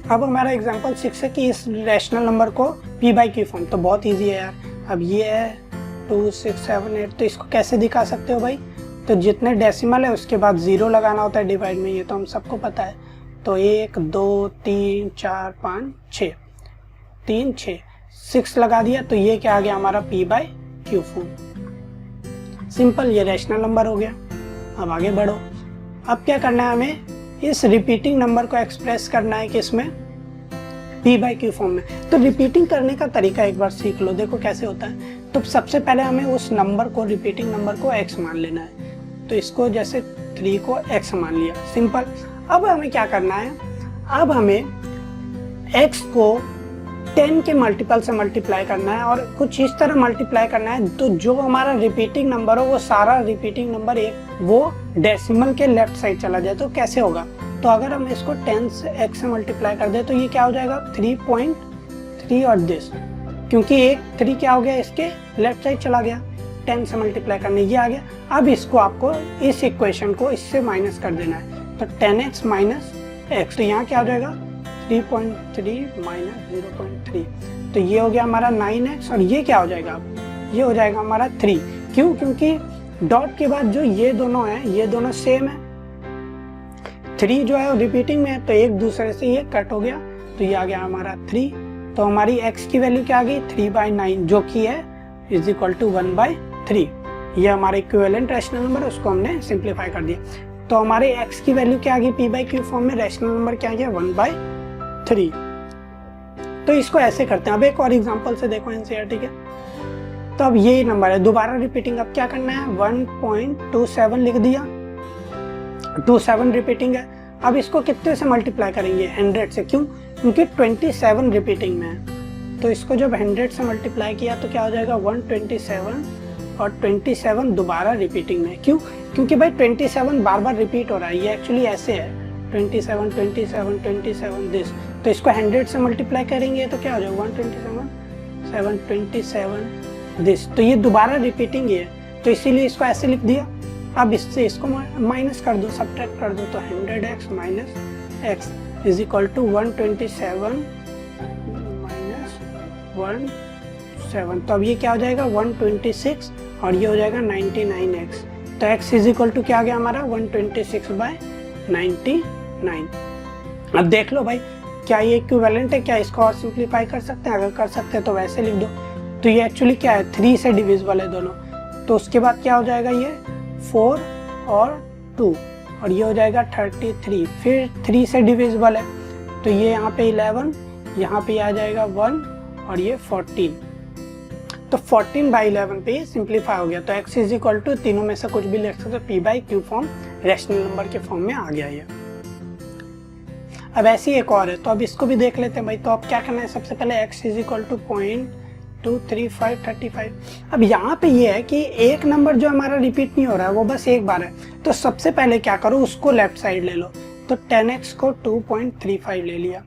अब हमारा एग्जांपल 6 है कि इस रैशनल नंबर को p/q फॉर्म, तो बहुत इजी है यार। अब ये है 2 6 7 8, तो इसको कैसे दिखा सकते हो भाई, तो जितने डेसिमल है उसके बाद 0 लगाना होता है डिवाइड में, ये तो हम सबको पता है। तो 1 2 3 4 5 6, 3 6 6 लगा दिया, तो ये क्या आ गया हमारा p/q फॉर्म। सिंपल, ये रैशनल नंबर हो गया। अब आगे बढ़ो, अब क्या करना है हमें, इस रिपीटिंग नंबर को एक्सप्रेस करना है किसमें, p/q फॉर्म में। तो रिपीटिंग करने का तरीका एक बार सीख लो, देखो कैसे होता है। तो सबसे पहले हमें उस नंबर को, रिपीटिंग नंबर को x मान लेना है। तो इसको जैसे 3 को x मान लिया, सिंपल। अब हमें क्या करना है, अब हमें x को 10 के मल्टीपल से मल्टीप्लाई करना है, और कुछ इस तरह मल्टीप्लाई करना है तो जो हमारा रिपीटिंग नंबर हो वो सारा रिपीटिंग नंबर एक वो डेसिमल के लेफ्ट साइड चला जाए। तो कैसे होगा, तो अगर हम इसको 10 से x से मल्टीप्लाई कर दे तो ये क्या हो जाएगा 3.3, और दिस क्योंकि एक 3 क्या हो गया इसके लेफ्ट साइड चला गया, 10 से मल्टीप्लाई करने ये आ गया। अब इसको आपको इस इक्वेशन को इससे माइनस कर देना है, तो 10x माइनस x, तो यहाँ क्या हो जाएगा 3.3 माइनस 0.3, तो ये हो गया हमारा 9x, और ये क्या हो जाएगा, ये हो जाएगा हमारा 3। क्यों, क्योंकि डॉट के बाद जो ये दोनों है ये दोनों सेम है, 3 जो है रिपीटिंग में है, तो एक दूसरे से ये कट हो गया, तो ये आ गया हमारा 3। तो हमारी x की वैल्यू क्या आ गई 3/9, जो कि है इज इक्वल टू 1/3। ये हमारा इक्विवेलेंट रैशनल नंबर, उसको हमने सिंप्लीफाई कर दिया। तो हमारे x की वैल्यू क्या आ गई p/q फॉर्म में, रैशनल नंबर क्या आ गया 1/3। तो इसको ऐसे करते हैं। अब एक और एग्जांपल से देखो एनसीईआरटी के। तो अब ये नंबर है दोबारा रिपीटिंग, अब क्या करना है 1.27 लिख दिया, 27 रिपीटिंग है। अब इसको कितने से मल्टीप्लाई करेंगे 100 से, क्यों, क्योंकि 27 रिपीटिंग में है। तो इसको जब 100 से मल्टीप्लाई किया तो क्या हो जाएगा 127, और 27 दोबारा रिपीटिंग में, क्यों, क्योंकि भाई 27 बार बार रिपीट हो रहा है। ये एक्चुअली ऐसे है 27 27 27 दिस, तो इसको 100 से मल्टीप्लाई करेंगे तो क्या हो जाएगा 127 727 दिस, तो ये दोबारा रिपीटिंग है, तो इसीलिए इसको ऐसे लिख दिया। अब इससे इसको माइनस कर दो, सब्ट्रैक्ट कर दो, तो 100x minus x is equal to 127 minus 17, तो अब ये क्या हो जाएगा 126, और ये हो जाएगा 99x। तो x इज इक्वल टू क्या आ गया हमारा 126/99। अब देख लो भाई क्या ये इक्विवेलेंट है, क्या इसको और सिंप्लीफाई कर सकते हैं, अगर कर सकते हैं तो वैसे लिख दो। तो ये एक्चुअली क्या है 3 से डिविजिबल है दोनों, तो उसके बाद क्या हो जाएगा ये 4 और 2, और ये हो जाएगा 33, फिर 3 से डिविजिबल है, तो ये यहाँ पे 11, यहाँ पे आ जाएगा 1, और ये 14, तो 14/11 पे ये सिंप्लीफाई हो गया। तो x इज इक्वल टू तीनों में से कुछ भी लिख सकते हो, p/q फॉर्म रैशनल नंबर के फॉर्म में आ गया ये। अब ऐसी एक और है, तो अब इसको भी देख लेते हैं भाई। तो अब क्या करना है, सबसे पहले x इज इक्वल टू 0.23535। अब यहाँ पे ये है कि एक नंबर जो हमारा रिपीट नहीं हो रहा है वो बस एक बार है, तो सबसे पहले क्या करो उसको लेफ्ट साइड ले लो, तो 10x को 2.35 ले लिया।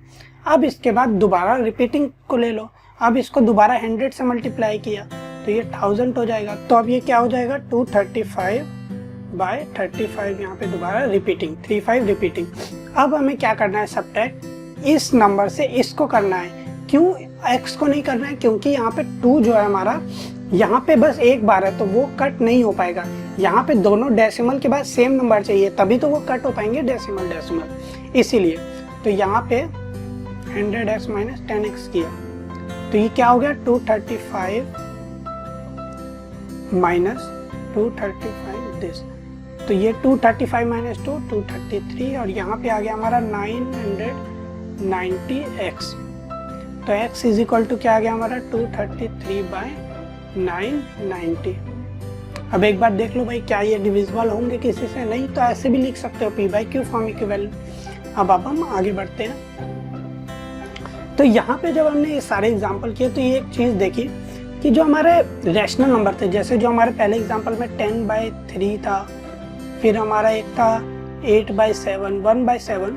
अब इसके बाद दोबारा रिपीटिंग को ले लो, अब इसको दोबारा 100 से मल्टीप्लाई किया तो ये 1000 हो जाएगा। तो अब ये क्या हो जाएगा 235/35, यहाँ पे दोबारा रिपीटिंग 35 रिपीटिंग। अब हमें क्या करना है सब्ट्रैक्ट, इस नंबर से इसको करना है। क्यों x को नहीं करना है, क्योंकि यहाँ पे 2 जो है हमारा यहाँ पे बस एक बार है, तो वो कट नहीं हो पाएगा। यहाँ पे दोनों डेसिमल के बाद सेम नंबर चाहिए, तभी तो वो कट हो पाएंगे डेसिमल डेसिमल, इसीलिए। तो यहाँ पे 100x माइनस 10x किया, तो ये क्या हो गया 235 माइनस 235 दिस, तो ये 235 माइनस 2 233 और यहाँ पे आ गया हमारा 990x। तो x इज इक्वल टू क्या आ गया हमारा 233/990। अब एक बार देख लो भाई क्या ये डिविजिबल होंगे किसी से, नहीं तो ऐसे भी लिख सकते हो p/q फॉर्म इक्विवेलेंट। अब हम आगे बढ़ते हैं। तो यहाँ पे जब हमने ये सारे एग्जाम्पल किए तो ये एक चीज़ देखी कि जो हमारे रैशनल नंबर थे, जैसे जो हमारे पहले एग्जाम्पल में 10/3 था, फिर हमारा एक था 8/7 1/7,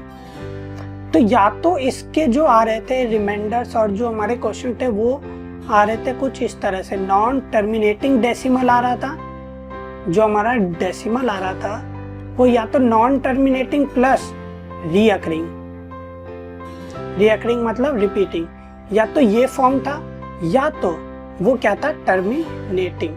तो या तो इसके जो आ रहे थे रिमाइंडर्स और जो हमारे क्वेश्चन थे वो आ रहे थे कुछ इस तरह से, नॉन टर्मिनेटिंग डेसिमल आ रहा था, जो हमारा डेसिमल आ रहा था वो या तो non terminating plus recurring, recurring मतलब रिपीटिंग, या तो ये फॉर्म था या तो वो क्या था टर्मिनेटिंग,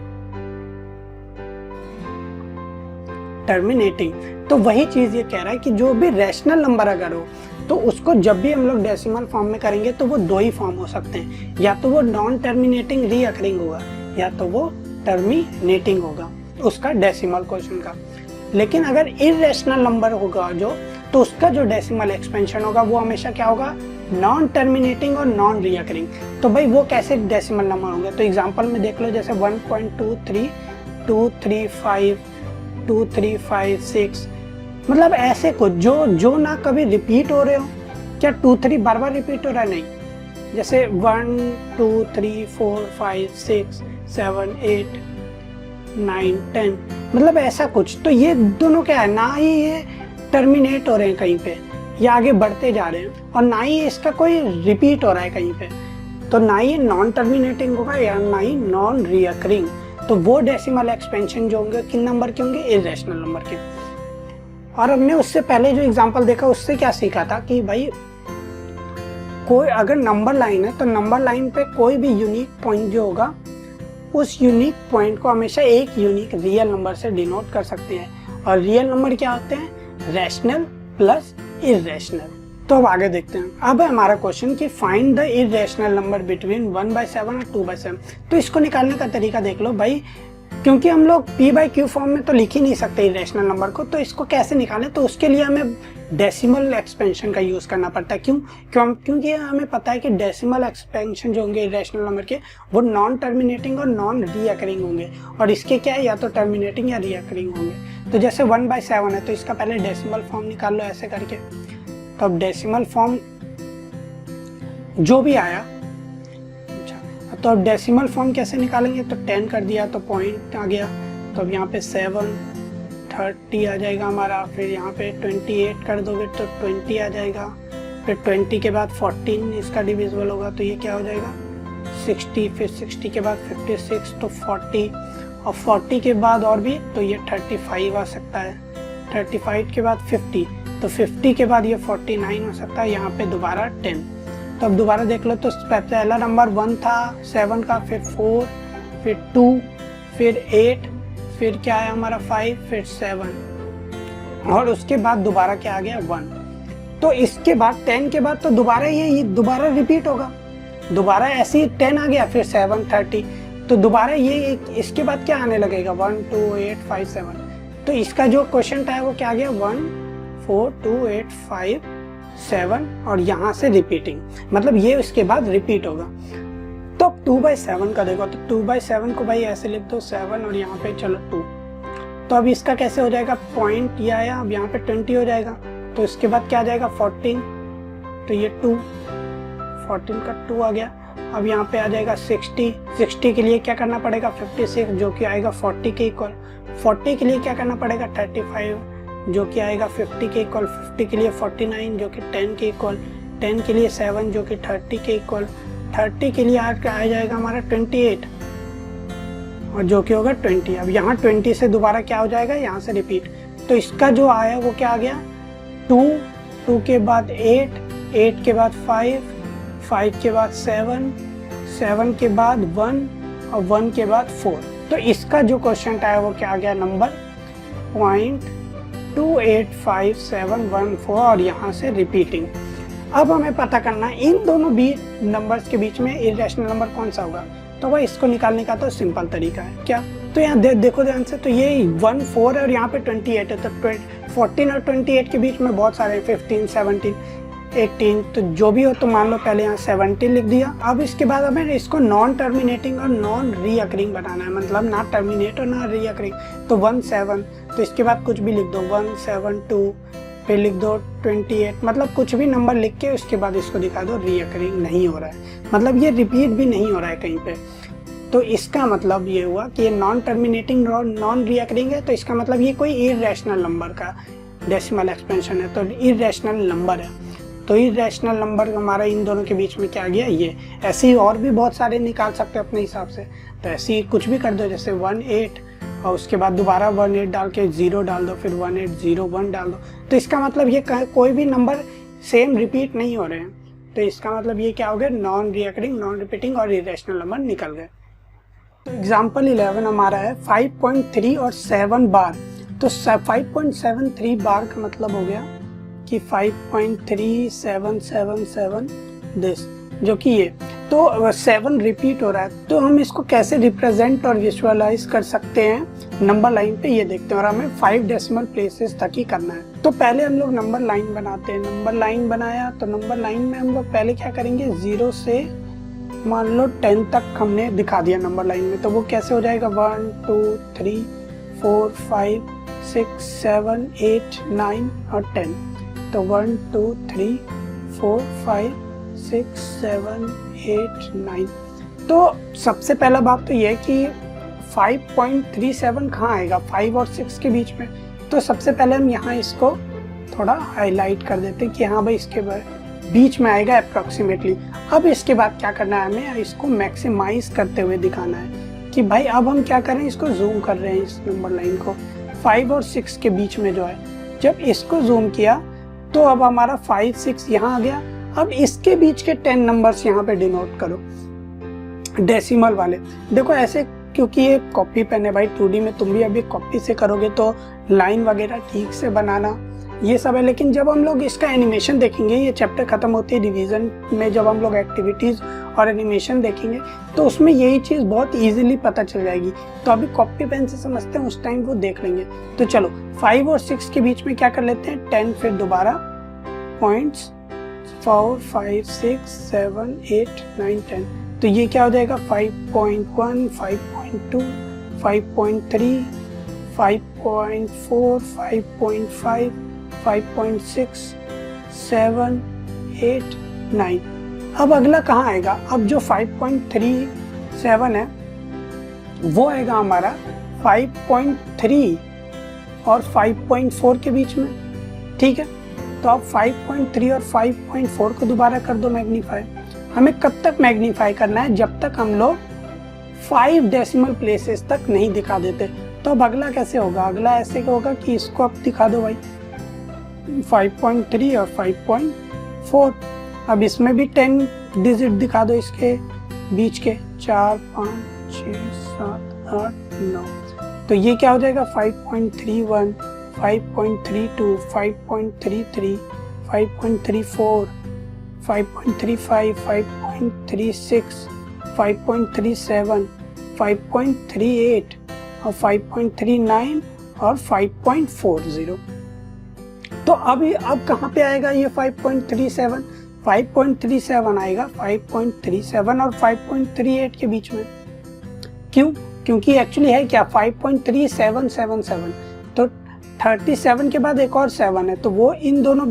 टर्मिनेटिंग। तो वही चीज ये कह रहा है कि जो भी रैशनल नंबर अगर हो तो उसको जब भी हम लोग डेसिमल फॉर्म में करेंगे तो वो दो ही फॉर्म हो सकते हैं, या तो वो नॉन टर्मिनेटिंग रीअकरिंग होगा या तो वो टर्मिनेटिंग होगा उसका डेसिमल क्वेश्चन का। लेकिन अगर इररेशनल नंबर होगा जो, तो उसका जो डेसिमल एक्सपेंशन होगा वो हमेशा क्या होगा, नॉन टर्मिनेटिंग और नॉन रीअकरिंग। तो भाई वो कैसे डेसिमल नंबर होंगे, तो एग्जांपल में देख लो जैसे 1.232355 2356, मतलब ऐसे कुछ जो ना कभी रिपीट हो रहे हो। क्या 2 3 बार बार रिपीट हो रहा है, नहीं, जैसे 1 2 3 4 5 6 7 8 9 10, मतलब ऐसा कुछ। तो ये दोनों क्या है, ना ही ये टर्मिनेट हो रहे हैं कहीं पे या आगे बढ़ते जा रहे हैं, और ना ही इसका कोई रिपीट हो रहा है कहीं पे, तो ना ही नॉन टर्मिनेटिंग होगा या ना ही नॉन रीअकरिंग। तो वो डेसिमल एक्सपेंशन जो होंगे किन नंबर के होंगे, इररेशनल नंबर के। और हमने उससे पहले जो एग्जांपल देखा उससे क्या सीखा था कि भाई कोई अगर नंबर लाइन है तो नंबर लाइन पे कोई भी यूनिक पॉइंट जो होगा उस यूनिक पॉइंट को हमेशा एक यूनिक रियल नंबर से डिनोट कर सकते हैं, और रियल नंबर क्या होते हैं, रैशनल प्लस इररेशनल। तो अब आगे देखते हैं। अब है हमारा क्वेश्चन कि find the irrational number between 1/7 और 2/7। तो इसको निकालने का तरीका देख लो भाई, क्योंकि हम लोग p/q फॉर्म में तो लिख ही नहीं सकते इररेशनल नंबर को, तो इसको कैसे निकालें, तो उसके लिए हमें डेसिमल एक्सपेंशन का यूज करना पड़ता है। क्योंकि हमें पता है कि डेसिमल एक्सपेंशन जो होंगे इररेशनल नंबर के वो नॉन टर्मिनेटिंग और नॉन रीअकरिंग होंगे, और इसके क्या है, या तो टर्मिनेटिंग या रीअकरिंग होंगे। तो जैसे 1/7 है तो इसका पहले डेसिमल फॉर्म निकाल लो ऐसे करके। तो अब डेसिमल फॉर्म जो भी आया, तो अब डेसिमल फॉर्म कैसे निकालेंगे, तो 10 कर दिया तो पॉइंट आ गया, तो अब यहाँ पे 7 30 आ जाएगा हमारा, फिर यहाँ पे 28 कर दोगे तो 20 आ जाएगा, फिर 20 के बाद 14 इसका डिविजिबल होगा तो ये क्या हो जाएगा 60, फिर 60 के बाद 56 तो 40, और 40 के बाद और भी तो ये 35 आ सकता है, 35 के बाद 50, तो 50 के बाद ये 49 हो सकता है, यहाँ पे दोबारा 10। तो अब दोबारा देख लो, तो पहला नंबर 1 था 7 का, फिर 4, फिर 2, फिर 8, फिर क्या है हमारा 5, फिर 7, और उसके बाद दोबारा क्या आ गया 1। तो इसके बाद 10 के बाद तो दोबारा ये दोबारा रिपीट होगा, दोबारा ऐसे ही 10 आ गया, फिर 7 30, तो दोबारा ये इसके बाद क्या आने लगेगा 1 2 8 5 7। तो इसका जो क्वेश्चन था वो क्या आ गया 1 4 2 8 5 7, और यहाँ से रिपीटिंग, मतलब ये इसके बाद रिपीट होगा। तो 2/7 का देखो, तो 2/7 को भाई ऐसे लिख दो 7 और यहाँ पे चलो 2। तो अब इसका कैसे हो जाएगा, पॉइंट ये आया, अब यहाँ पे 20 हो जाएगा, तो इसके बाद क्या आ जाएगा 14, तो ये 2, 14 का 2 आ गया। अब यहाँ पे आ जाएगा 60 के लिए क्या करना पड़ेगा 56 जो कि आएगा 40 के इक्वल, 40 के लिए क्या करना पड़ेगा 35 जो कि आएगा 50 के इक्वल, 50 के लिए 49 जो कि 10 के इक्वल, 10 के लिए 7 जो कि 30 के इक्वल, 30 के लिए आ जाएगा हमारा 28 और जो कि होगा 20। अब यहाँ 20 से दोबारा क्या हो जाएगा, यहाँ से रिपीट, तो इसका जो आया वो क्या आ गया 2 के बाद 8 के बाद 5 के बाद 7 के बाद 1 और 1 के बाद 4। तो इसका जो क्वेश्चन आया वो क्या आ गया नंबर 0.285714 और यहाँ से रिपीटिंग। अब हमें पता करना है इन दोनों नंबर्स के बीच में इररेशनल नंबर कौन सा होगा। तो वह इसको निकालने का तो सिंपल तरीका है, क्या तो यहाँ देखो ध्यान से, तो ये 1 4 है और यहाँ पे 28 है, तो 14 और 28 के बीच में बहुत सारे 15 17 18, तो जो भी हो तो मान लो पहले यहाँ 17 लिख दिया। अब इसके बाद हमें इसको नॉन टर्मिनेटिंग और नॉन रीअकरिंग बनाना है, मतलब ना टर्मिनेट और ना रीअकरिंग। तो 1 7, तो इसके बाद कुछ भी लिख दो 1 7 2, फिर लिख दो 28, मतलब कुछ भी नंबर लिख के उसके बाद इसको दिखा दो रीअकरिंग नहीं हो रहा है, मतलब ये रिपीट भी नहीं हो रहा है कहीं पे। तो इसका मतलब ये हुआ कि ये नॉन टर्मिनेटिंग और नॉन रीअकरिंग है, तो इसका मतलब ये कोई इररेशनल नंबर का डेसिमल एक्सपेंशन है, तो इररेशनल नंबर है। तो इररेशनल नंबर हमारा इन दोनों के बीच में क्या आ गया ये। ऐसे ही और भी बहुत सारे निकाल सकते हो अपने हिसाब से, तो ऐसे ही कुछ भी कर दो, जैसे 1 8 और उसके बाद दोबारा 1 8 डाल के 0 डाल दो, फिर 1 8 0 1 डाल दो। तो इसका मतलब ये कोई भी नंबर सेम रिपीट नहीं हो रहे हैं, तो इसका मतलब ये क्या हो गया, नॉन रीअकरिंग, नॉन रिपीटिंग और इररेशनल नंबर निकल गए। तो एग्जाम्पल 11 हमारा है 5.3 और 7 बार। तो 5.73 बार का मतलब हो गया कि 5.3777 दिस, जो कि ये तो 7 रिपीट हो रहा है। तो हम इसको कैसे रिप्रेजेंट और विजुअलाइज कर सकते हैं नंबर लाइन पे, ये देखते हैं, और हमें 5 डेसिमल प्लेसेस तक ही करना है। तो पहले हम लोग नंबर लाइन बनाते हैं। नंबर लाइन बनाया तो नंबर लाइन में हम लोग पहले क्या करेंगे, 0 से मान लो 10 तक हमने दिखा दिया नंबर लाइन में। तो वो कैसे हो जाएगा, 1 2 3 4 5 6 7 8 9 और 10। तो 1 2 3 4 5 6 7 8 9। तो सबसे पहला बात तो ये है कि 5.37 कहाँ आएगा, 5 और 6 के बीच में। तो सबसे पहले हम यहाँ इसको थोड़ा हाईलाइट कर देते हैं कि हाँ भाई इसके बीच में आएगा अप्रोक्सीमेटली। अब इसके बाद क्या करना है, हमें इसको मैक्सिमाइज करते हुए दिखाना है कि भाई अब हम क्या करें, इसको जूम कर रहे हैं इस नंबर लाइन को 5 और 6 के बीच में जो है। जब इसको जूम किया तो अब हमारा 5 6 यहाँ आ गया। अब इसके बीच के 10 नंबर्स यहाँ पे डिनोट करो डेसिमल वाले। देखो ऐसे, क्योंकि ये कॉपी पेन है भाई, 2D में तुम भी अभी कॉपी से करोगे तो लाइन वगैरह ठीक से बनाना ये सब है। लेकिन जब हम लोग इसका एनिमेशन देखेंगे, ये चैप्टर खत्म होती है डिवीजन में, जब हम लोग एक्टिविटीज और एनिमेशन देखेंगे तो उसमें यही चीज़ बहुत इजीली पता चल जाएगी। तो अभी कॉपी पेन से समझते हैं, उस टाइम वो देख लेंगे। तो चलो 5 और 6 के बीच में क्या कर लेते हैं, 10, फिर दोबारा पॉइंट्स 4 5 6 7 8 9 10। तो ये क्या हो जाएगा, 5.1 5.2 5.3 5.4 5.5 5.6 7 8 9। अब अगला कहाँ आएगा, अब जो 5.37 है वो आएगा हमारा 5.3 और 5.4 के बीच में, ठीक है। तो अब 5.3 और 5.4 को दोबारा कर दो मैग्नीफाई। हमें कब तक मैग्नीफाई करना है, जब तक हम लोग 5 डेसिमल प्लेसेस तक नहीं दिखा देते। तो अब अगला कैसे होगा, अगला ऐसे होगा कि इसको अब दिखा दो भाई 5.3 और 5.4। अब इसमें भी 10 डिजिट दिखा दो इसके बीच के, 4 5 6 7 8 9। तो ये क्या हो जाएगा, 5.31 5.32 5.33 5.34 5.35 5.36 5.37 5.38 और 5.39 और 5.40। तो अब कहाँ पे आएगा ये 5.37 5.37 आएगा 5.37 और 5.38 के बीच में। क्यों, क्योंकि एक्चुअली है क्या 5.3777। तो 37 के बाद एक और 7 है, तो वो इन दोनों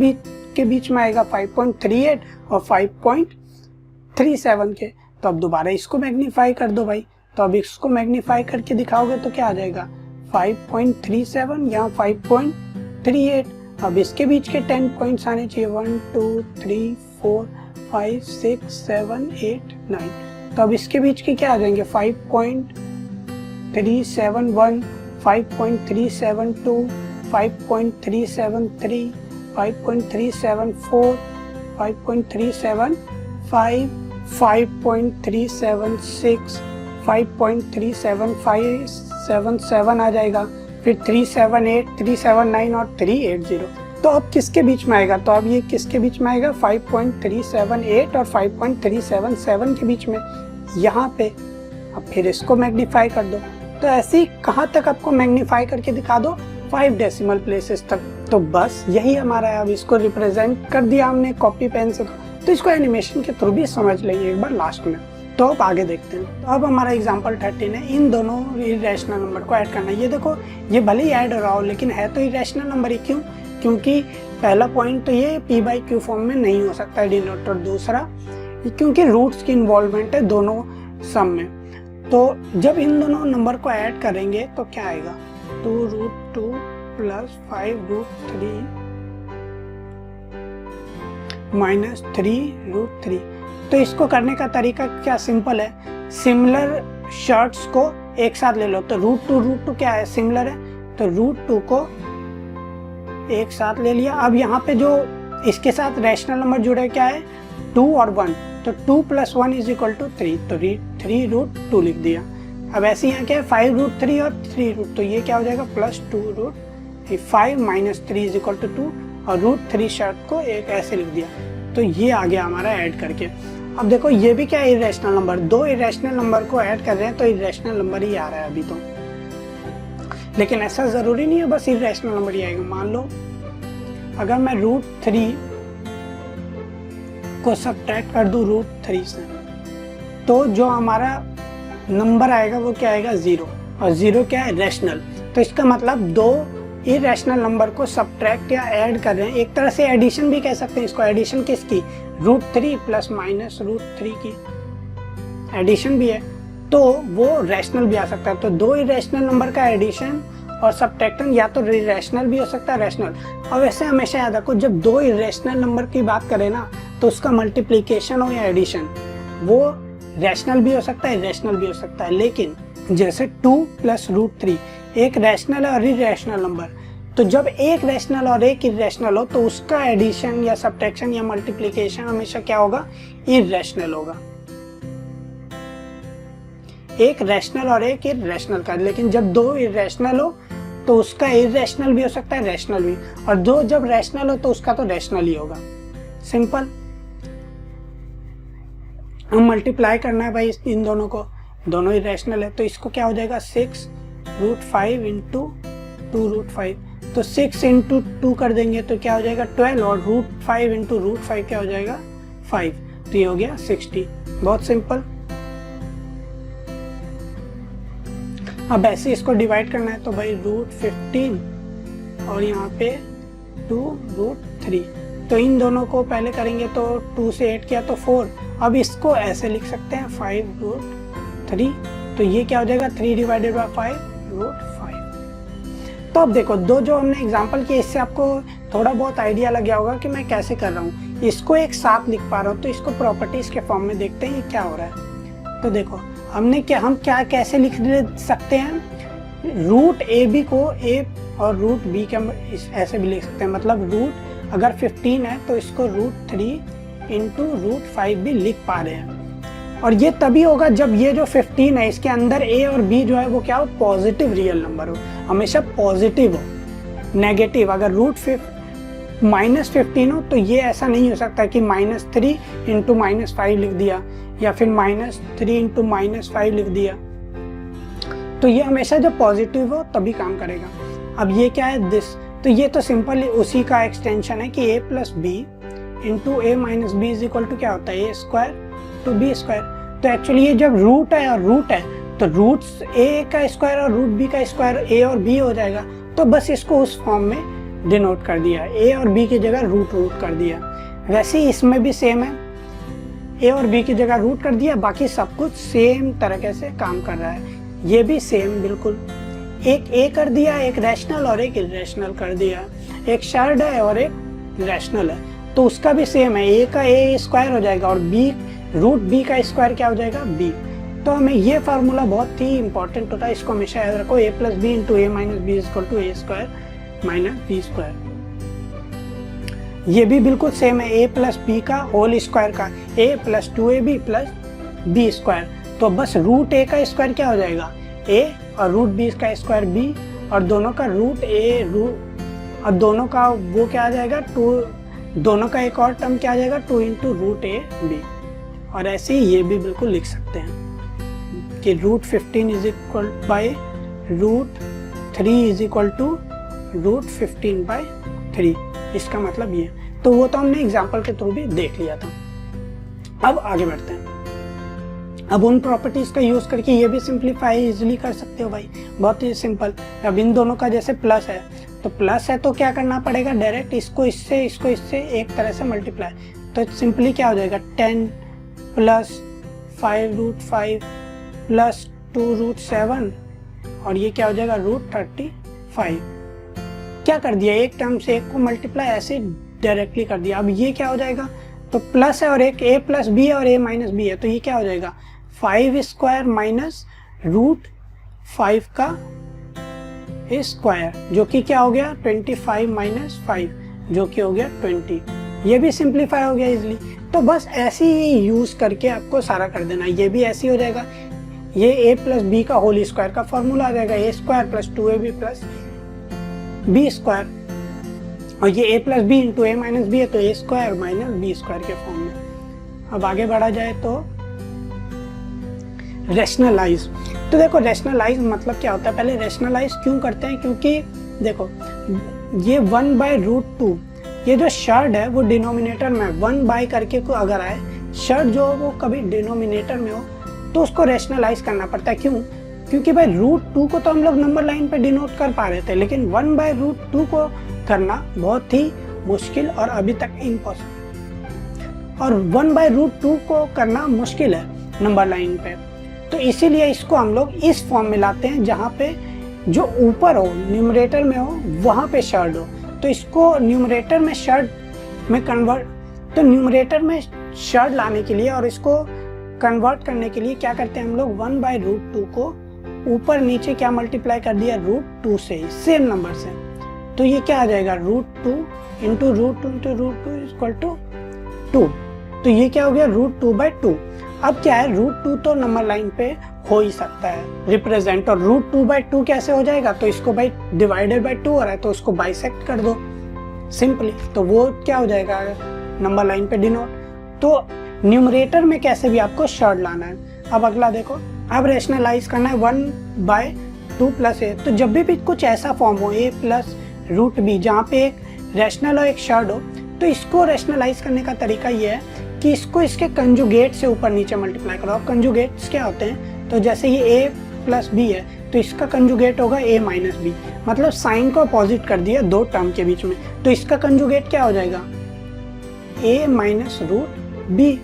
के बीच में आएगा 5.38 और 5.37 के। तो अब दोबारा इसको मैग्नीफाई कर दो भाई। तो अब इसको मैग्नीफाई करके दिखाओगे तो क्या आ जाएगा, 5.37 यहाँ 5.38। अब इसके बीच के 10 पॉइंट्स आने चाहिए, 1 2 3 4 5 6 7 8 9। तो अब इसके बीच के क्या आ जाएंगे, 5.371 5.372 5.373 5.374 5.375 5.376 5.375 आ जाएगा, फिर 378 379 और 380। तो अब किसके बीच में आएगा, तो अब ये किसके बीच में आएगा, 5.378 और 5.377 के बीच में यहाँ पे। अब फिर इसको मैग्नीफाई कर दो, तो ऐसे ही कहाँ तक आपको मैग्नीफाई करके दिखा दो, 5 डेसिमल प्लेसेस तक। तो बस यही हमारा है। अब इसको रिप्रेजेंट कर दिया हमने कॉपी पेन से, तो इसको एनिमेशन के थ्रू भी समझ लेंगे एक बार लास्ट में। तो अब आगे देखते हैं। तो अब हमारा एग्जांपल 13 है, इन दोनों इरेशनल नंबर को ऐड करना है। ये देखो, ये भले ही ऐड हो रहा हो लेकिन है तो इरेशनल नंबर ही। क्यों? क्योंकि पहला पॉइंट तो ये p/q फॉर्म में नहीं हो सकता है डिनोटर। दूसरा क्योंकि रूट्स की इन्वॉल्वमेंट है दोनों सम में। तो जब इन दोनों नंबर को ऐड करेंगे तो क्या आएगा, 2√2 + 5√3 - 3√3। तो इसको करने का तरीका क्या सिंपल है, सिमिलर शर्ट्स को एक साथ ले लो। तो √2 क्या है, सिमिलर है, तो √2 को एक साथ ले लिया। अब यहाँ पे जो इसके साथ रैशनल नंबर जुड़े क्या है, 2 और 1, तो 2 + 1 = 3, तो 3√2 लिख दिया। अब ऐसे यहाँ क्या है, 5√3 और 3√, तो ये क्या हो जाएगा +2√5 - 3 = 2, और √3 शर्त को एक ऐसे लिख दिया। तो ये आ गया हमारा ऐड करके। अब देखो ये भी क्या है, इरेशनल नंबर, दो इरेशनल नंबर को ऐड कर रहे हैं तो इरेशनल नंबर ही आ रहा है अभी तो। लेकिन ऐसा जरूरी नहीं है बस इरेशनल नंबर ही आएगा। मान लो अगर मैं √3 को सब्ट्रैक्ट कर दूं √3 से, तो जो हमारा नंबर आएगा वो क्या आएगा, 0, और 0 क्या है, रैशनल। तो इसका मतलब दो इरेशनल नंबर को सब्ट्रैक्ट या ऐड कर रहे हैं। एक तरह से एडिशन भी कह सकते हैं इसको। एडिशन किसकी, √3 ± √3 की एडिशन भी है, तो वो रैशनल भी आ सकता है। तो दो इरेशनल नंबर का एडिशन और सब्ट्रैक्शन या तो रैशनल भी हो सकता है, रैशनल। और वैसे हमेशा याद रखो, जब दो इरेशनल नंबर की बात करें ना, तो उसका मल्टीप्लिकेशन हो या एडिशन, वो रैशनल भी हो सकता है, इरेशनल भी हो सकता है। लेकिन जैसे 2 + √3 एक रैशनल और इरेशनल नंबर, तो जब एक रैशनल और एक इरेशनल हो तो उसका एडिशन या सब्ट्रैक्शन या मल्टीप्लिकेशन हमेशा क्या होगा, इरेशनल होगा। एक रैशनल और एक इरेशनल का। लेकिन जब दो इरेशनल हो तो उसका इरेशनल भी हो सकता है, रैशनल भी, और दो जब रैशनल हो तो उसका तो रैशनल ही होगा। सिंपल। हम मल्टीप्लाई करना है भाई इन दोनों को, दोनों इरेशनल है, तो इसको क्या हो जाएगा, 6√5 × 2√5। तो 6 × 2 कर देंगे तो क्या हो जाएगा 12, और √5 × √5 क्या हो जाएगा 5, तो ये हो गया 60। बहुत सिंपल। अब ऐसे इसको डिवाइड करना है, तो भाई √15 और यहाँ पे 2√3। तो इन दोनों को पहले करेंगे तो 2 से 8 किया तो 4। अब इसको ऐसे लिख सकते हैं 5√3, तो ये क्या हो जाएगा 3 / 5√5। तो अब देखो दो जो हमने एग्जांपल किए, इससे आपको थोड़ा बहुत आइडिया लग गया होगा कि मैं कैसे कर रहा हूँ। इसको एक साथ लिख पा रहा हूँ, तो इसको प्रॉपर्टीज के फॉर्म में देखते हैं ये क्या हो रहा है। तो देखो हम क्या कैसे लिख सकते हैं, √AB को A और √B के ऐसे भी लिख सकते हैं। मतलब रूट अगर 15 है तो इसको √3 × √5 भी लिख पा रहे हैं। और ये तभी होगा जब ये जो 15 है इसके अंदर A और B जो है वो क्या हो, पॉजिटिव रियल नंबर हो, हमेशा पॉजिटिव हो। नेगेटिव अगर -15 हो तो ये ऐसा नहीं हो सकता कि -3 × -5 लिख दिया या फिर -3 × -5 लिख दिया। तो ये हमेशा जब पॉजिटिव हो तभी काम करेगा। अब ये क्या है, दिस, तो ये तो सिंपल उसी का एक्सटेंशन है कि A + B × A - B = क्या होता है, A² × B²। तो एक्चुअली ये जब रूट है और रूट है तो रूट्स A का स्क्वायर और √B का स्क्वायर A और B हो जाएगा। तो बस इसको उस फॉर्म में डिनोट कर दिया, A और B की जगह रूट कर दिया। वैसे ही इसमें भी सेम है, A और B की जगह रूट कर दिया, बाकी सब कुछ सेम तरीके से काम कर रहा है। ये भी सेम बिल्कुल, एक A कर दिया, एक रैशनल और एक इरेशनल कर दिया, एक शर्ड है और एक रैशनल है, तो उसका भी सेम है, A का A² हो जाएगा और √B का स्क्वायर क्या हो जाएगा B। तो हमें ये फार्मूला बहुत ही इंपॉर्टेंट होता है, इसको हमेशा याद रखो, A + B × A - B = A² - B²। ये भी बिल्कुल सेम है, A + B का होल स्क्वायर का A + 2AB + B²। तो बस √A का स्क्वायर क्या हो जाएगा A और √B का स्क्वायर B, और दोनों का √A और दोनों का वो क्या आ जाएगा 2, दोनों का एक और टर्म क्या आ जाएगा 2 × √AB। और ऐसे ही ये भी बिल्कुल लिख सकते हैं कि √15 = √3 इज इक्वल टू √15/3। इसका मतलब ये, तो वो तो हमने एग्जाम्पल के थ्रू भी देख लिया था। अब आगे बढ़ते हैं। अब उन प्रॉपर्टीज का यूज करके ये भी सिंप्लीफाई इजीली कर सकते हो भाई, बहुत ही सिंपल। अब इन दोनों का जैसे प्लस है, तो प्लस है तो क्या करना पड़ेगा, डायरेक्ट इसको इससे एक तरह से मल्टीप्लाई। तो सिंपली क्या हो जाएगा, 10 प्लस 5√5 प्लस 2√7 और ये क्या हो जाएगा √35। क्या कर दिया, एक टर्म से एक को मल्टीप्लाई ऐसे डायरेक्टली कर दिया। अब ये क्या हो जाएगा, तो प्लस है और एक a प्लस बी है और a माइनस बी है, तो ये क्या हो जाएगा 5² माइनस √5 का स्क्वायर, जो कि क्या हो गया 25 माइनस 5, जो कि हो गया 20। ये भी सिंप्लीफाई हो गया इजिली। तो बस ऐसे ही यूज करके आपको सारा कर देना। ये भी ऐसे ही हो जाएगा, ये a प्लस बी का होल स्क्वायर का फॉर्मूला आ जाएगा, a² plus 2ab plus b², और ये a plus b into a minus b है, तो a² माइनस b² के फॉर्म में। अब आगे बढ़ा जाए तो रेशनलाइज। तो देखो रेशनलाइज मतलब क्या होता है, पहले रेशनलाइज क्यों करते हैं, क्योंकि देखो ये 1/√2, ये जो शर्ट है वो डिनोमिनेटर में 1 करके को अगर आए, शर्ट जो वो कभी डिनोमिनेटर में हो तो उसको रेशनलाइज करना पड़ता है। क्यों, क्योंकि भाई √2 को तो हम लोग नंबर लाइन पे डिनोट कर पा रहे थे, लेकिन 1/√2 को करना बहुत ही मुश्किल और अभी तक इम्पॉसिबल, और 1/√2 को करना मुश्किल है नंबर लाइन पे। तो इसीलिए इसको हम लोग इस फॉर्म में लाते हैं जहाँ पे जो ऊपर हो न्यूमरेटर में हो वहाँ पे शर्ट हो। तो इसको न्यूमरेटर में शर्ट में कन्वर्ट, तो न्यूमरेटर में शर्ट लाने के लिए और इसको कन्वर्ट करने के लिए क्या करते हैं हम लोग, 1/√2 को ऊपर नीचे क्या मल्टीप्लाई कर दिया √2 से, सेम नंबर से। तो ये क्या आ जाएगा √2 इंटू √2 इक्वल टू 2। तो ये क्या हो गया √2/2। अब क्या है, √2 तो नंबर लाइन पे हो ही सकता है रिप्रेजेंट, और √2/2 कैसे हो जाएगा, तो इसको भाई डिवाइडेड बाय 2 हो रहा है तो उसको बाइसेक्ट कर दो सिंपली, तो वो क्या हो जाएगा नंबर लाइन पे डिनोट। तो न्यूमरेटर में कैसे भी आपको शर्ट लाना है। अब अगला देखो, अब रेशनलाइज करना है 1/2 प्लस a। तो जब भी कुछ ऐसा फॉर्म हो a प्लस √b जहाँ पे एक रैशनल और एक शर्ट हो, तो इसको रेशनलाइज करने का तरीका ये है कि इसको इसके कंजुगेट से ऊपर नीचे मल्टीप्लाई करो। कंजुगेट्स क्या होते हैं, तो जैसे ये a प्लस बी है तो इसका कंजुगेट होगा a माइनस बी, मतलब साइन को अपोजिट कर दिया दो टर्म के बीच में, तो इसका कंजुगेट क्या हो जाएगा a माइनस √b,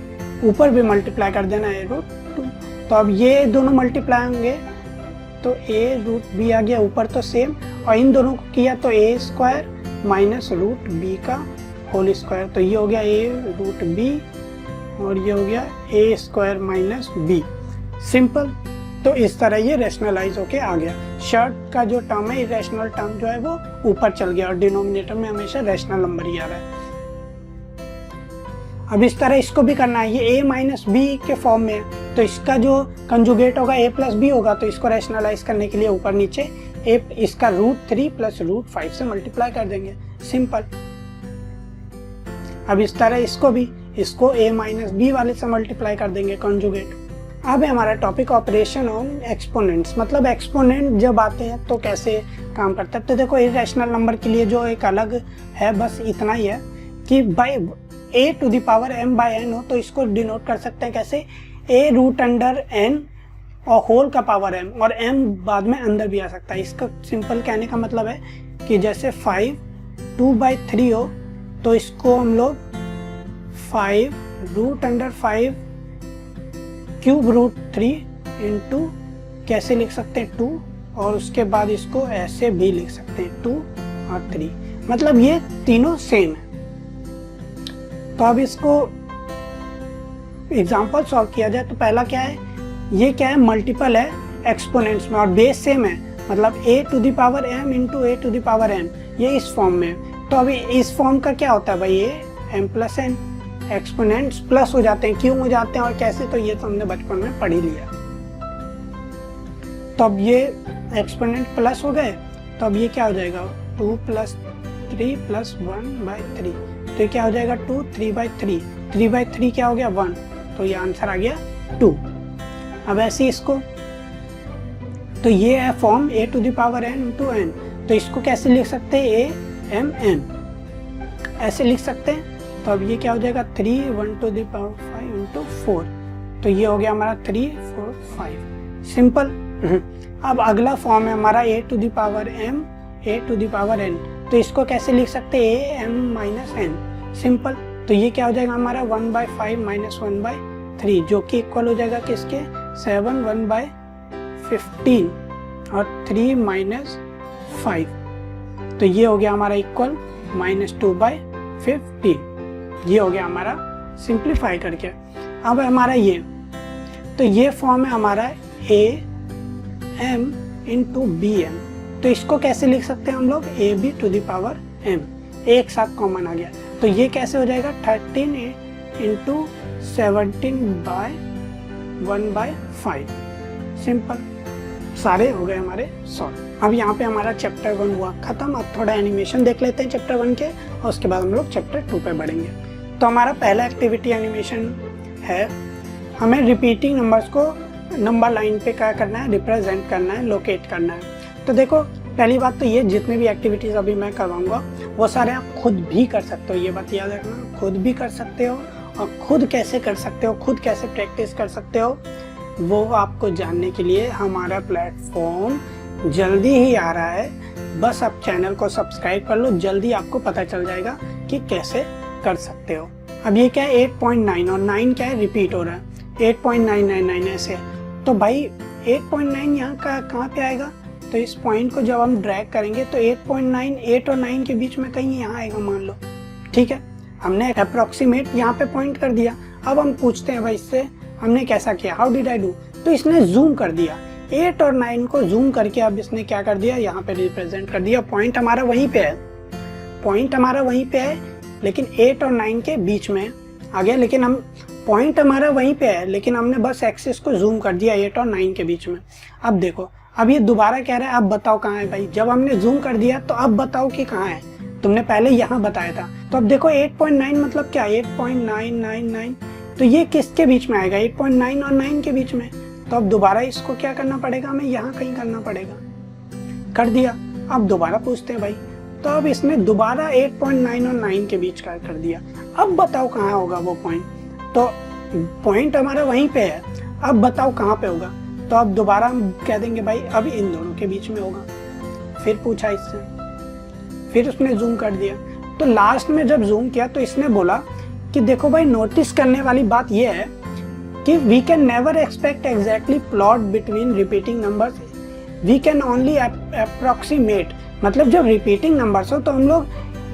ऊपर भी मल्टीप्लाई कर देना है √2। तो अब ये दोनों मल्टीप्लाई होंगे तो a√b आ गया, ऊपर तो सेम, और इन दोनों को किया तो a² माइनस √b का होल स्क्वायर, तो ये हो गया a√b और ये हो गया a² माइनस b। सिंपल। तो इस तरह ये रेशनलाइज होके आ गया। शर्ट का जो टर्म है, इरेशनल टर्म जो है वो ऊपर चल गया और डिनोमिनेटर में हमेशा रैशनल नंबर ही आ रहा है। अब इस तरह इसको भी करना है, ये a माइनस बी के फॉर्म में है, तो इसका जो कंजुगेट होगा a प्लस बी होगा, तो इसको रैशनलाइज करने के लिए ऊपर नीचे इसका √3 प्लस √5 से मल्टीप्लाई कर देंगे, सिंपल। अब इस तरह इसको a माइनस बी वाले से मल्टीप्लाई कर देंगे कंजुगेट। अब है हमारा टॉपिक ऑपरेशन ऑन एक्सपोनेंट्स, मतलब एक्सपोनेंट जब आते हैं तो कैसे काम करता है। तो देखो इरेशनल नंबर के लिए जो एक अलग है, बस इतना ही है कि बाई a⁴m/n हो तो इसको डिनोट कर सकते हैं कैसे, a√n और होल का पावर m, और m बाद में अंदर भी आ सकता है। इसका सिंपल कहने का मतलब है कि जैसे 5 2/3 हो तो इसको हम लोग 5√5³ √3 इंटू कैसे लिख सकते हैं 2, और उसके बाद इसको ऐसे भी लिख सकते हैं 2 और 3, मतलब ये तीनों सेम है। तो अब इसको एग्जांपल सॉल्व किया जाए तो पहला क्या है, ये क्या है मल्टीपल है एक्सपोनेंट्स में और बेस सेम है, मतलब a⁴m इंटू a⁴n, ये इस फॉर्म में है। तो अभी इस फॉर्म का क्या होता है भाई, ये m plus n, exponents plus हो जाते हैं, क्यों हो जाते हैं और कैसे, तो ये तो हमने बचपन में पढ़ ही लिया। तो अब ये एक्सपोनेंट प्लस हो गए, तो अब ये क्या हो जाएगा 2 + 3 + 1/3, तो ये क्या हो जाएगा 2 3/3, 3/3 क्या हो गया 1, तो ये आंसर आ गया 2। अब ऐसे इसको, तो तो ये है form a to the power n into n। तो इसको कैसे लिख सकते हैं, a m n ऐसे लिख सकते हैं। तो अब ये क्या हो जाएगा 3 1 टू द पावर 5 इंटू 4। तो ये हो गया हमारा 3 4 5, सिंपल। अब अगला फॉर्म है हमारा a to the power m a to the power n। तो इसको कैसे लिख सकते हैं, a m minus n, simple. तो ये क्या हो जाएगा हमारा 1/5 माइनस 1/3, जो कि इक्वल हो जाएगा किसके, 7 1/15 और 3 माइनस 5। तो ये हो गया हमारा इक्वल -2/15। ये हो गया हमारा सिंप्लीफाई करके। अब हमारा ये, तो ये फॉर्म है हमारा a m into b m. तो इसको कैसे लिख सकते हैं हम लोग, a b to the power m, एक साथ कॉमन आ गया। तो ये कैसे हो जाएगा 13 इंटू 17/1/5, सिंपल। सारे हो गए हमारे सॉल्व। अब यहाँ पे हमारा चैप्टर 1 हुआ खत्म। अब थोड़ा एनिमेशन देख लेते हैं चैप्टर 1 के, और उसके बाद हम लोग चैप्टर 2 पे बढ़ेंगे। तो हमारा पहला एक्टिविटी एनिमेशन है, हमें रिपीटिंग नंबर्स को नंबर लाइन पे क्या करना है, रिप्रेजेंट करना है, लोकेट करना है। तो देखो पहली बात तो ये, जितने भी एक्टिविटीज़ अभी मैं करवाऊंगा वो सारे आप खुद भी कर सकते हो, ये बात याद रखना, खुद भी कर सकते हो। और खुद कैसे कर सकते हो, खुद कैसे प्रैक्टिस कर सकते हो, वो आपको जानने के लिए हमारा प्लेटफॉर्म जल्दी ही आ रहा है। बस आप चैनल को सब्सक्राइब कर लो, जल्दी आपको पता चल जाएगा कि कैसे कर सकते हो। अब ये क्या है 8.9 और 9 क्या है, रिपीट हो रहा है, 8.999 ऐसे। तो भाई 8.9 यहाँ का कहाँ पे आएगा, तो इस पॉइंट को जब हम ड्रैग करेंगे तो 8.9 8 और 9 के बीच में कहीं यहाँ आएगा, मान लो, ठीक है। हमने अप्रोक्सीमेट यहाँ पे पॉइंट कर दिया। अब हम पूछते हैं भाई इससे हमने कैसा किया, हाउ डिड आई डू। तो इसने जूम कर दिया, 8 और 9 को जूम करके अब इसने क्या कर दिया, यहाँ पे रिप्रेजेंट कर दिया। पॉइंट हमारा वहीं पे है, पॉइंट हमारा वहीं पे है, लेकिन 8 और 9 के बीच में आ गया। लेकिन हम पॉइंट हमारा वहीं पे है, लेकिन हमने बस एक्सिस को जूम कर दिया 8 और 9 के बीच में। अब देखो, अब ये दोबारा कह रहा है अब बताओ कहाँ है भाई। जब हमने जूम कर दिया तो अब बताओ कि कहाँ है, तुमने पहले यहाँ बताया था। तो अब देखो 8.9 मतलब क्या, 8.999। तो ये किसके बीच में आएगा, 8.9 और 9 के बीच में। तो अब दोबारा इसको क्या करना पड़ेगा, हमें यहाँ कहीं करना पड़ेगा, कर दिया। अब दोबारा पूछते हैं भाई, तो अब इसने दोबारा 8.9 और 9 के बीच का कर दिया। अब बताओ कहाँ होगा वो पॉइंट। तो पॉइंट हमारा वहीं पे है, अब बताओ कहाँ पे होगा। तो अब दोबारा हम कह देंगे भाई अब इन दोनों के बीच में होगा। फिर पूछा इससे, फिर उसने जूम कर दिया। तो लास्ट में जब जूम किया तो इसने बोला कि देखो भाई, नोटिस करने वाली बात यह है कि we can never expect exactly plot between repeating numbers, we can only approximate. मतलब जब रिपीटिंग नंबर्स हो तो हम लोग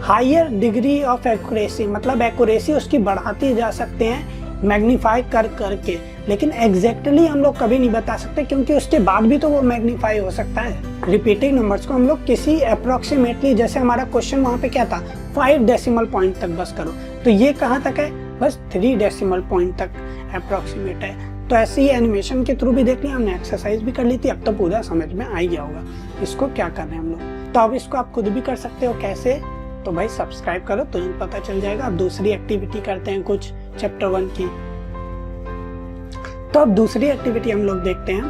हायर डिग्री ऑफ एक्यूरेसी, मतलब एक्यूरेसी उसकी बढ़ाते जा सकते हैं मैग्नीफाई कर करके, लेकिन एग्जैक्टली हम लोग कभी नहीं बता सकते, क्योंकि उसके बाद भी तो वो मैग्नीफाई हो सकता है। रिपीटिंग नंबर्स को हम लोग किसी अप्रोक्सीमेटली, जैसे हमारा क्वेश्चन वहाँ पे क्या था, 5 डेसिमल पॉइंट तक बस करो। तो ये कहाँ तक है, बस 3 डेसिमल पॉइंट तक अप्रोक्सीमेट है। तो ऐसे ही एनिमेशन के थ्रू भी देख लिया हमने, एक्सरसाइज भी कर ली थी, अब तो पूरा समझ में आ गया होगा इसको क्या कर रहे हैं हम लोग। तो अब इसको आप खुद भी कर सकते हो, कैसे, तो भाई सब्सक्राइब करो तो पता चल जाएगा। अब दूसरी एक्टिविटी करते हैं कुछ चैप्टर 1 की। तो अब दूसरी एक्टिविटी हम लोग देखते हैं,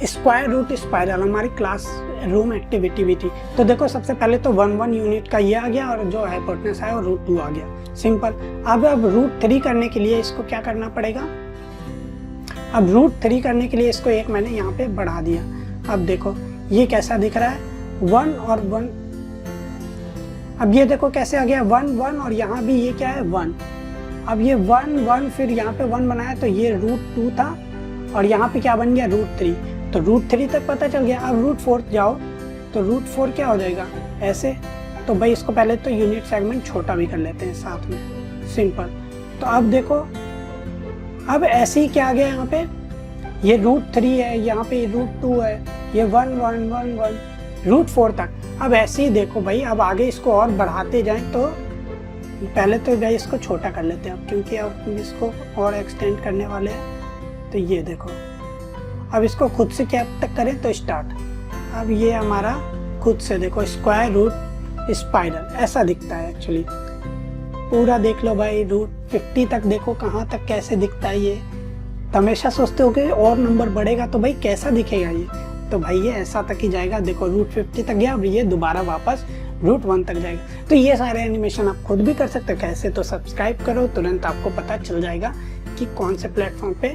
स्क्वायर रूट स्पाइरल, हमारी क्लास रूम एक्टिविटी भी थी। तो देखो सबसे पहले तो 1 यूनिट का ये आ गया, और जो हाइपोटेनस है वो √2 आ गया, सिंपल। अब √3 करने के लिए इसको क्या करना पड़ेगा, अब √3 करने के लिए इसको एक मैंने यहाँ पे बढ़ा दिया। अब देखो ये कैसा दिख रहा है, 1 और 1। अब ये देखो कैसे आ गया 1 1, और यहाँ भी ये क्या है 1। अब ये 1 1 फिर यहाँ पे 1 बनाया, तो ये √2 था, और यहाँ पे क्या बन गया √3। तो √3 तक पता चल गया। अब √4 जाओ तो √4 क्या हो जाएगा ऐसे। तो भाई इसको पहले तो यूनिट सेगमेंट छोटा भी कर लेते हैं साथ में, सिंपल। तो अब देखो अब ऐसे ही क्या आ गया, यहाँ पे ये √3 है, यहाँ पे √2 है, ये 1 1 1 1 √4 तक। अब ऐसे ही देखो भाई, अब आगे इसको और बढ़ाते जाएं, तो पहले तो भाई इसको छोटा कर लेते हैं अब, क्योंकि अब इसको और एक्सटेंड करने वाले हैं। तो ये देखो अब इसको खुद से क्या तक करें, तो स्टार्ट। अब ये हमारा खुद से देखो स्क्वायर रूट स्पाइरल ऐसा दिखता है एक्चुअली। पूरा देख लो भाई, √50 तक देखो कहाँ तक कैसे दिखता है ये। तो हमेशा सोचते हो कि और नंबर बढ़ेगा तो भाई कैसा दिखेगा ये, तो भाई ये ऐसा तक ही जाएगा, देखो रूट 50 तक गया, अब ये दोबारा वापस रूट 1 तक जाएगा। तो ये सारे एनिमेशन आप खुद भी कर सकते हो। कैसे? तो सब्सक्राइब करो, तुरंत आपको पता चल जाएगा कि कौन से प्लेटफॉर्म पे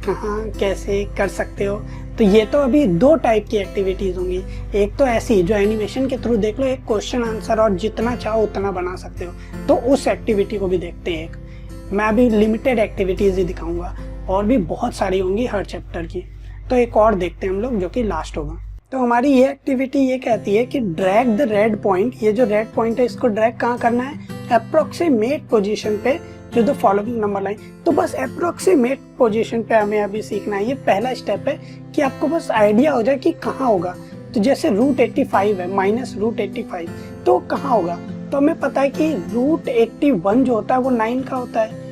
कहाँ कैसे कर सकते हो। तो ये तो अभी 2 टाइप की एक्टिविटीज़ होंगी। एक तो ऐसी जो एनिमेशन के थ्रू देख लो, एक क्वेश्चन आंसर और जितना चाहो उतना बना सकते हो, तो उस एक्टिविटी को भी देखते हैं। एक मैं अभी लिमिटेड एक्टिविटीज़ ही दिखाऊंगा, और भी बहुत सारी होंगी हर चैप्टर की। तो एक और देखते हैं हम लोग, जो कि लास्ट होगा। तो हमारी ये एक्टिविटी ये कहती है कि ड्रैग द रेड पॉइंट। ये जो रेड पॉइंट है इसको ड्रैग कहाँ करना है? अप्रोक्सीमेट पोजीशन पे जो द फॉलोइंग नंबर लाइन। तो बस अप्रोक्सीमेट पोजीशन पे हमें अभी सीखना है। ये पहला स्टेप है कि आपको बस आइडिया हो जाए कि कहाँ होगा। तो जैसे रूट 85 है, माइनस रूट 85, तो कहाँ होगा? तो हमें पता है कि रूट 81 जो होता है वो 9 का होता है,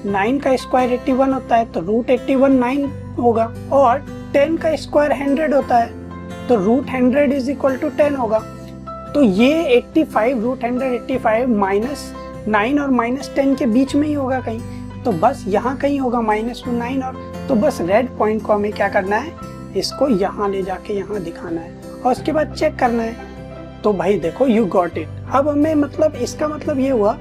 9 का स्क्वायर 81 होता है, तो रूट 81 9 होगा। और 10 का स्क्वायर 100 होता है, तो रूट 100 इज इक्वल टू 10 होगा। तो ये 85 रूट 185 माइनस 9 और माइनस 10 के बीच में ही होगा कहीं। तो बस यहाँ कहीं होगा माइनस टू 9 और, तो बस रेड पॉइंट को हमें क्या करना है? इसको यहाँ ले जाके यहाँ दिखाना है और उसके बाद चेक करना है। तो भाई देखो, यू गॉट इट। अब हमें मतलब इसका मतलब ये हुआ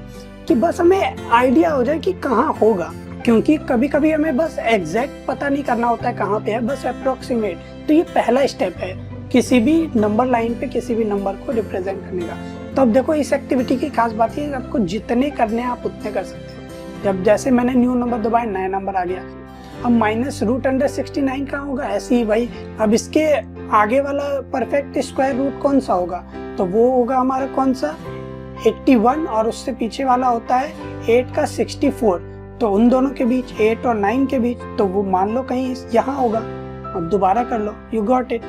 कि बस हमें आइडिया हो जाए कि कहाँ होगा, क्योंकि कभी कभी हमें बस एग्जैक्ट पता नहीं करना होता है कहाँ पे है, बस अप्रोक्सीमेट। तो ये पहला स्टेप है किसी भी नंबर लाइन पे किसी भी नंबर को रिप्रेजेंट करने का। तो अब देखो, इस एक्टिविटी की खास बात है आपको जितने करने हैं आप उतने कर सकते हो। जब जैसे मैंने न्यू नंबर दबाया, नया नंबर आ गया। अब माइनस रूट 169 कहाँ होगा? ऐसे ही भाई, अब इसके आगे वाला परफेक्ट स्क्वायर रूट कौन सा होगा? तो वो होगा हमारा कौन सा? 81, और उससे पीछे वाला होता है 8 का 64। तो उन दोनों के बीच, 8 और 9 के बीच, तो वो मान लो कहीं यहाँ होगा। अब दोबारा कर लो, यू गॉट इट।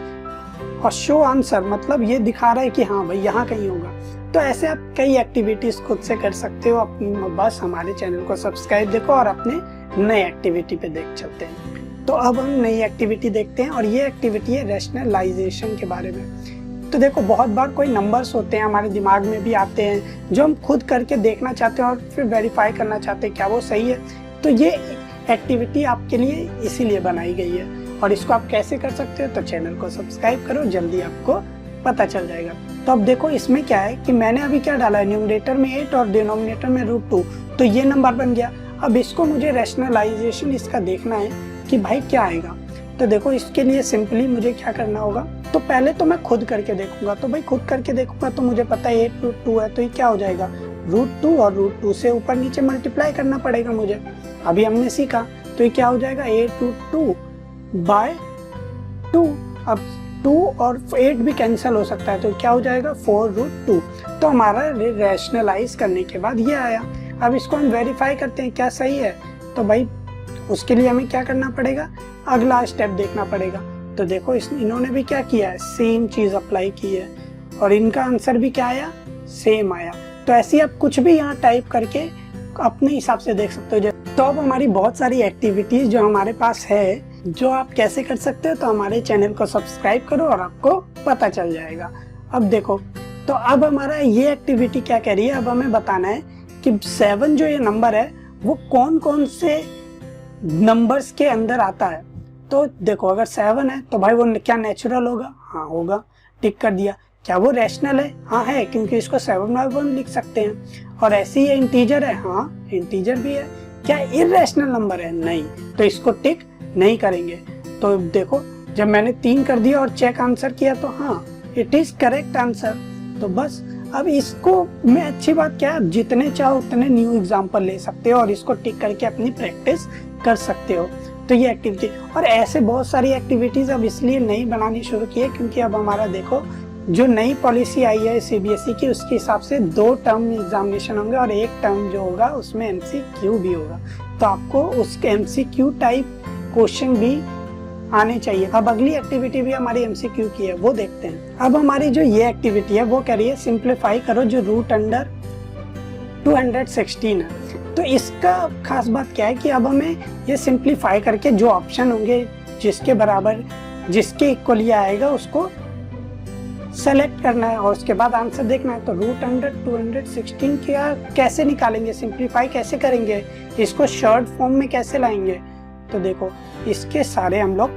और शो आंसर मतलब ये दिखा रहा है कि हाँ भाई यहाँ कहीं होगा। तो ऐसे आप कई एक्टिविटीज खुद से कर सकते हो। बस हमारे चैनल को सब्सक्राइब देखो और अपने नए एक्टिविटी पे देख चलते हैं। तो अब हम नई एक्टिविटी देखते हैं, और ये एक्टिविटी है रैशनलाइजेशन के बारे में। तो देखो, बहुत बार कोई नंबर्स होते हैं हमारे दिमाग में भी आते हैं जो हम खुद करके देखना चाहते हैं और फिर वेरीफाई करना चाहते हैं क्या वो सही है। तो ये एक्टिविटी आपके लिए इसीलिए बनाई गई है, और इसको आप कैसे कर सकते हो? तो चैनल को सब्सक्राइब करो, जल्दी आपको पता चल जाएगा। तो अब देखो, इसमें क्या है कि मैंने अभी क्या डाला है, न्यूमरेटर में 8 और डिनोमिनेटर में रूट 2, तो ये नंबर बन गया। अब इसको मुझे रैशनलाइजेशन इसका देखना है कि भाई क्या आएगा। तो देखो, इसके लिए सिंपली मुझे क्या करना होगा? तो पहले तो मैं खुद करके देखूंगा। तो भाई खुद करके देखूंगा तो मुझे पता है 8 रूट 2 है, तो ये क्या हो जाएगा? रूट 2, और रूट 2 से ऊपर नीचे मल्टीप्लाई करना पड़ेगा मुझे। अभी हमने सीखा, तो ये क्या हो जाएगा? 8 रूट 2 बाय 2। अब 2 और 8 भी कैंसिल हो सकता है, तो क्या हो जाएगा? 4 रूट 2। तो हमारा रैशनलाइज करने के बाद ये आया। अब इसको हम वेरीफाई करते हैं क्या सही है। तो भाई उसके लिए हमें क्या करना पड़ेगा? अगला स्टेप देखना पड़ेगा। तो देखो, इन्होंने भी क्या किया है? सेम चीज अप्लाई की है, और इनका आंसर भी क्या आया? सेम आया। तो ऐसे आप कुछ भी यहाँ टाइप करके अपने हिसाब से देख सकते हो। तो अब हमारी बहुत सारी एक्टिविटीज जो हमारे पास है, जो आप कैसे कर सकते हो, तो हमारे चैनल को सब्सक्राइब करो और आपको पता चल जाएगा। अब देखो, तो अब हमारा ये एक्टिविटी क्या कह रही है? अब हमें बताना है कि 7 जो ये नंबर है वो कौन कौन से नंबर्स के अंदर आता है। तो देखो, अगर 7 है तो भाई वो क्या नेचुरल होगा? हाँ होगा, टिक कर दिया। क्या वो रैशनल है? हाँ है, क्योंकि इसको 7/1 लिख सकते हैं। और ऐसे ही इंटीजर है? हाँ इंटीजर भी है। क्या इररेशनल नंबर है? नहीं, तो इसको टिक नहीं करेंगे। तो देखो, जब मैंने 3 कर दिया और चेक आंसर किया, तो हाँ इट इज करेक्ट आंसर। तो बस अब इसको में अच्छी बात क्या है, जितने चाहो उतने न्यू एग्जाम्पल ले सकते हो और इसको टिक करके अपनी प्रैक्टिस कर सकते हो। तो ये एक्टिविटी, और ऐसे बहुत सारी एक्टिविटीज अब इसलिए नई बनानी शुरू की है क्योंकि अब हमारा देखो, जो नई पॉलिसी आई है सीबीएसई की, उसके हिसाब से 2 टर्म एग्जामिनेशन होंगे और 1 टर्म जो होगा उसमें एमसीक्यू भी होगा। तो आपको उसके एमसीक्यू टाइप क्वेश्चन भी आने चाहिए। अब अगली एक्टिविटी भी हमारी एमसीक्यू की है, वो देखते हैं। अब हमारी जो ये एक्टिविटी है वो कह रही है सिंप्लीफाई करो जो रूट अंडर 216 है। तो इसका खास बात क्या है कि अब हमें ये सिंप्लीफाई करके जो ऑप्शन होंगे जिसके बराबर, जिसके इक्वली आएगा उसको सेलेक्ट करना है और उसके बाद आंसर देखना है। तो रूट अंडर 216 क्या कैसे निकालेंगे, सिंप्लीफाई कैसे करेंगे, इसको शॉर्ट फॉर्म में कैसे लाएंगे? तो देखो, इसके सारे हम लोग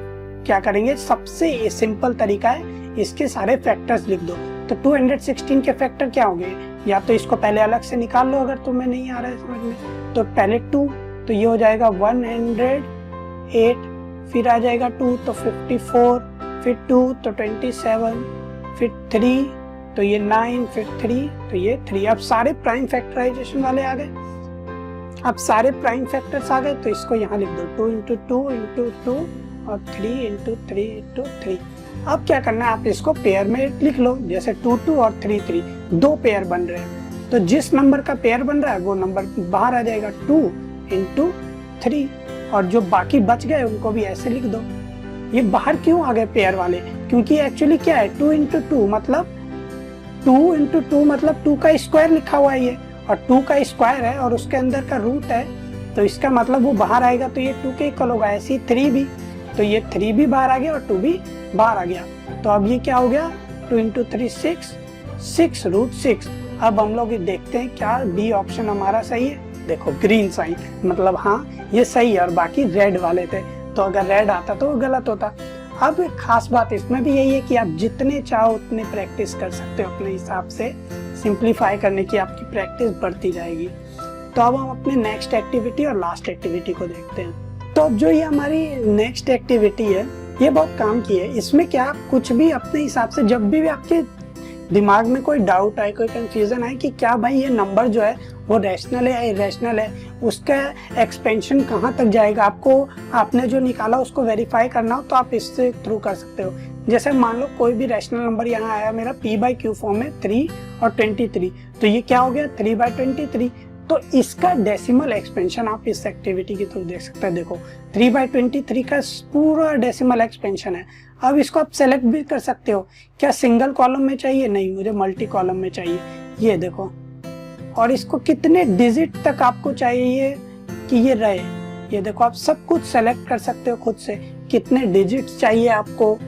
क्या करेंगे, सबसे सिंपल तरीका है, इसके सारे फैक्टर्स लिख दो। तो 216 के फैक्टर क्या होंगे, या तो इसको पहले अलग से निकाल लो अगर तुम्हें नहीं आ रहा है समझ में। तो पहले 2, तो ये हो जाएगा 108, फिर आ जाएगा 2 तो 54, फिर 2 तो 27, फिर 3 तो ये 9, फिर 3 तो ये 3। अब सारे प्राइम फैक्टराइजेशन वाले आ गए, अब सारे प्राइम फैक्टर्स आ गए, तो इसको यहाँ लिख दो 2 × 2 × 2 और 3 × 3 × 3। अब क्या करना है, आप इसको पेयर में लिख लो, जैसे 2 2 और 3 3, 2 पेयर बन रहे हैं, तो जिस नंबर का पेयर बन रहा है वो नंबर बाहर आ जाएगा 2 × 3, और जो बाकी बच गए उनको भी ऐसे लिख दो। ये बाहर क्यों आ गए पेयर वाले, क्योंकि एक्चुअली क्या है 2 × 2 मतलब 2 का स्क्वायर लिखा हुआ है ये, और 2 का स्क्वायर है और उसके अंदर का रूट है, तो इसका मतलब वो बाहर आएगा, तो ये 2 के इक्वल होगा। ऐसे ही 3 भी, तो ये 3 भी बाहर आ गया और 2 भी बाहर आ गया। तो अब ये क्या हो गया, 2 × 3 6, 6 √6। अब हम लोग देखते हैं क्या बी ऑप्शन हमारा सही है। देखो ग्रीन साइन, मतलब हाँ ये सही है, और बाकी रेड वाले थे, तो अगर रेड आता तो वो गलत होता। अब एक खास बात इसमें भी यही है कि आप जितने चाहो उतने प्रैक्टिस कर सकते हो अपने हिसाब से, सिंप्लीफाई करने की आपकी प्रैक्टिस बढ़ती जाएगी। तो अब हम अपने नेक्स्ट एक्टिविटी और लास्ट एक्टिविटी को देखते हैं। तो अब जो ये हमारी नेक्स्ट एक्टिविटी है ये बहुत काम की है। इसमें क्या, कुछ भी अपने हिसाब से, जब भी आपके दिमाग में कोई डाउट आए, कोई कंफ्यूजन आए कि क्या भाई ये नंबर जो है वो रैशनल है या इरेशनल है, उसका एक्सपेंशन कहाँ तक जाएगा, आपको आपने जो निकाला उसको वेरीफाई करना हो तो आप इससे थ्रू कर सकते हो। जैसे मान लो कोई भी रैशनल नंबर यहाँ आया मेरा p/q फॉर्म में 3 और 23, तो ये क्या हो गया 3/23। तो इसका डेसिमल एक्सपेंशन आप इस एक्टिविटी के थ्रू देख सकते हैं। देखो 3/23 का पूरा डेसिमल एक्सपेंशन है। अब इसको आप सेलेक्ट भी कर सकते हो, क्या सिंगल कॉलम में चाहिए, नहीं मुझे मल्टी कॉलम में चाहिए, ये देखो। और इसको कितने डिजिट तक आपको चाहिए कि ये रहे, ये देखो आप सब कुछ सेलेक्ट कर सकते हो खुद से, कितने डिजिट्स चाहिए आपको।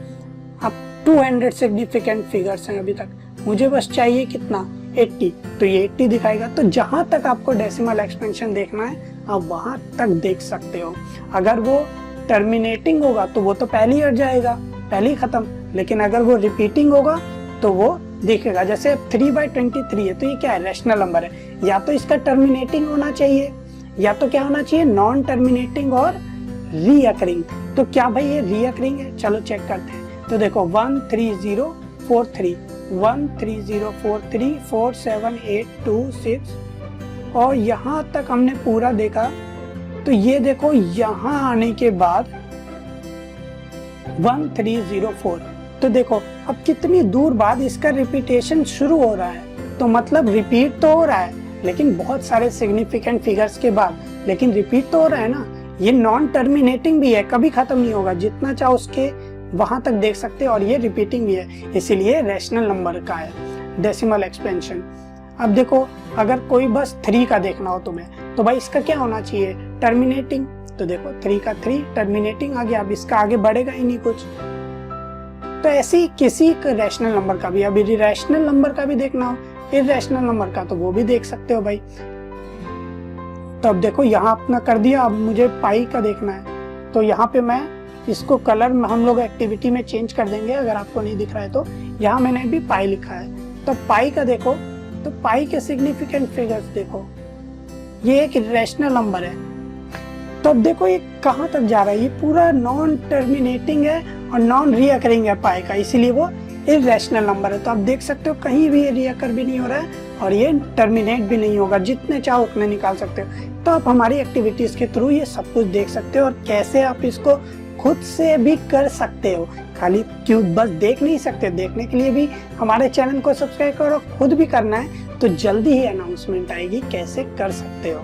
आप 200 सिग्निफिकेंट फिगर्स हैं अभी तक, मुझे बस चाहिए कितना 80, तो ये 80 दिखाएगा। तो जहां तक आपको डेसिमल एक्सपेंशन देखना है आप वहां तक देख सकते हो। अगर वो टर्मिनेटिंग होगा तो वो तो पहले ही हट जाएगा, पहले ही खत्म, लेकिन अगर वो रिपीटिंग होगा तो वो दिखेगा। जैसे 3/23 है तो ये क्या है, रैशनल नंबर है, या तो इसका टर्मिनेटिंग होना चाहिए या तो क्या होना चाहिए, नॉन टर्मिनेटिंग और रीअकरिंग। तो क्या भाई ये रीअकरिंग है, चलो चेक करते हैं। तो देखो 13043, 13043, 4 7 8 2 6, और यहाँ तक हमने पूरा देखा। तो ये देखो यहाँ आने के बाद 1304, तो देखो अब कितनी दूर बाद इसका रिपीटेशन शुरू हो रहा है, तो मतलब रिपीट तो हो रहा है लेकिन बहुत सारे सिग्निफिकेंट फिगर्स के बाद, लेकिन रिपीट तो हो रहा है ना। ये नॉन टर्मिनेटिंग भी है, कभी खत्म नहीं होगा, जितना चाहो उसके वहां तक देख सकते हैं, और ये रिपीटिंग भी है, इसीलिए रैशनल नंबर का है डेसिमल एक्सपेंशन। अब देखो अगर कोई बस 3 का देखना हो तुम्हें, तो भाई इसका क्या होना चाहिए, टर्मिनेटिंग। तो देखो 3 का 3 टर्मिनेटिंग आ गया, अब इसका आगे बढ़ेगा ही नहीं कुछ। तो ऐसे ही किसी रैशनल नंबर का भी, अब इरेशनल नंबर का भी देखना हो, इरेशनल नंबर का, तो वो भी देख सकते हो भाई। तो अब देखो यहाँ अपना कर दिया, अब मुझे पाई का देखना है, तो यहाँ पे मैं इसको कलर में हम लोग एक्टिविटी में चेंज कर देंगे, अगर आपको नहीं दिख रहा है तो। यहाँ मैंने भी पाई लिखा है, तो पाई का देखो, तो पाई के सिग्निफिकेंट फिगर्स देखो, ये एक इरेशनल नंबर है। तो अब देखो ये कहाँ तक जा रहा है, ये पूरा नॉन टर्मिनेटिंग है और नॉन रीअकरिंग है पाई का, इसीलिए वो इरेशनल नंबर है। तो आप देख सकते हो कहीं भी ये रीअकर भी नहीं हो रहा है और ये टर्मिनेट भी नहीं होगा, जितने चाहो उतने निकाल सकते हो। तो आप हमारी एक्टिविटीज के थ्रू ये सब कुछ देख सकते हो, और कैसे आप इसको खुद से भी कर सकते हो। खाली क्यों बस देख नहीं सकते, देखने के लिए भी हमारे चैनल को सब्सक्राइब करो, खुद भी करना है तो जल्दी ही अनाउंसमेंट आएगी कैसे कर सकते हो।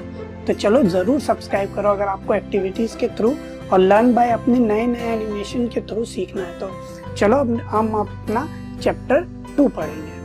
तो चलो जरूर सब्सक्राइब करो अगर आपको एक्टिविटीज के थ्रू और लर्न बाय अपने नए नए एनिमेशन के थ्रू सीखना है। तो चलो अब हम अपना चैप्टर 2 पढ़ेंगे।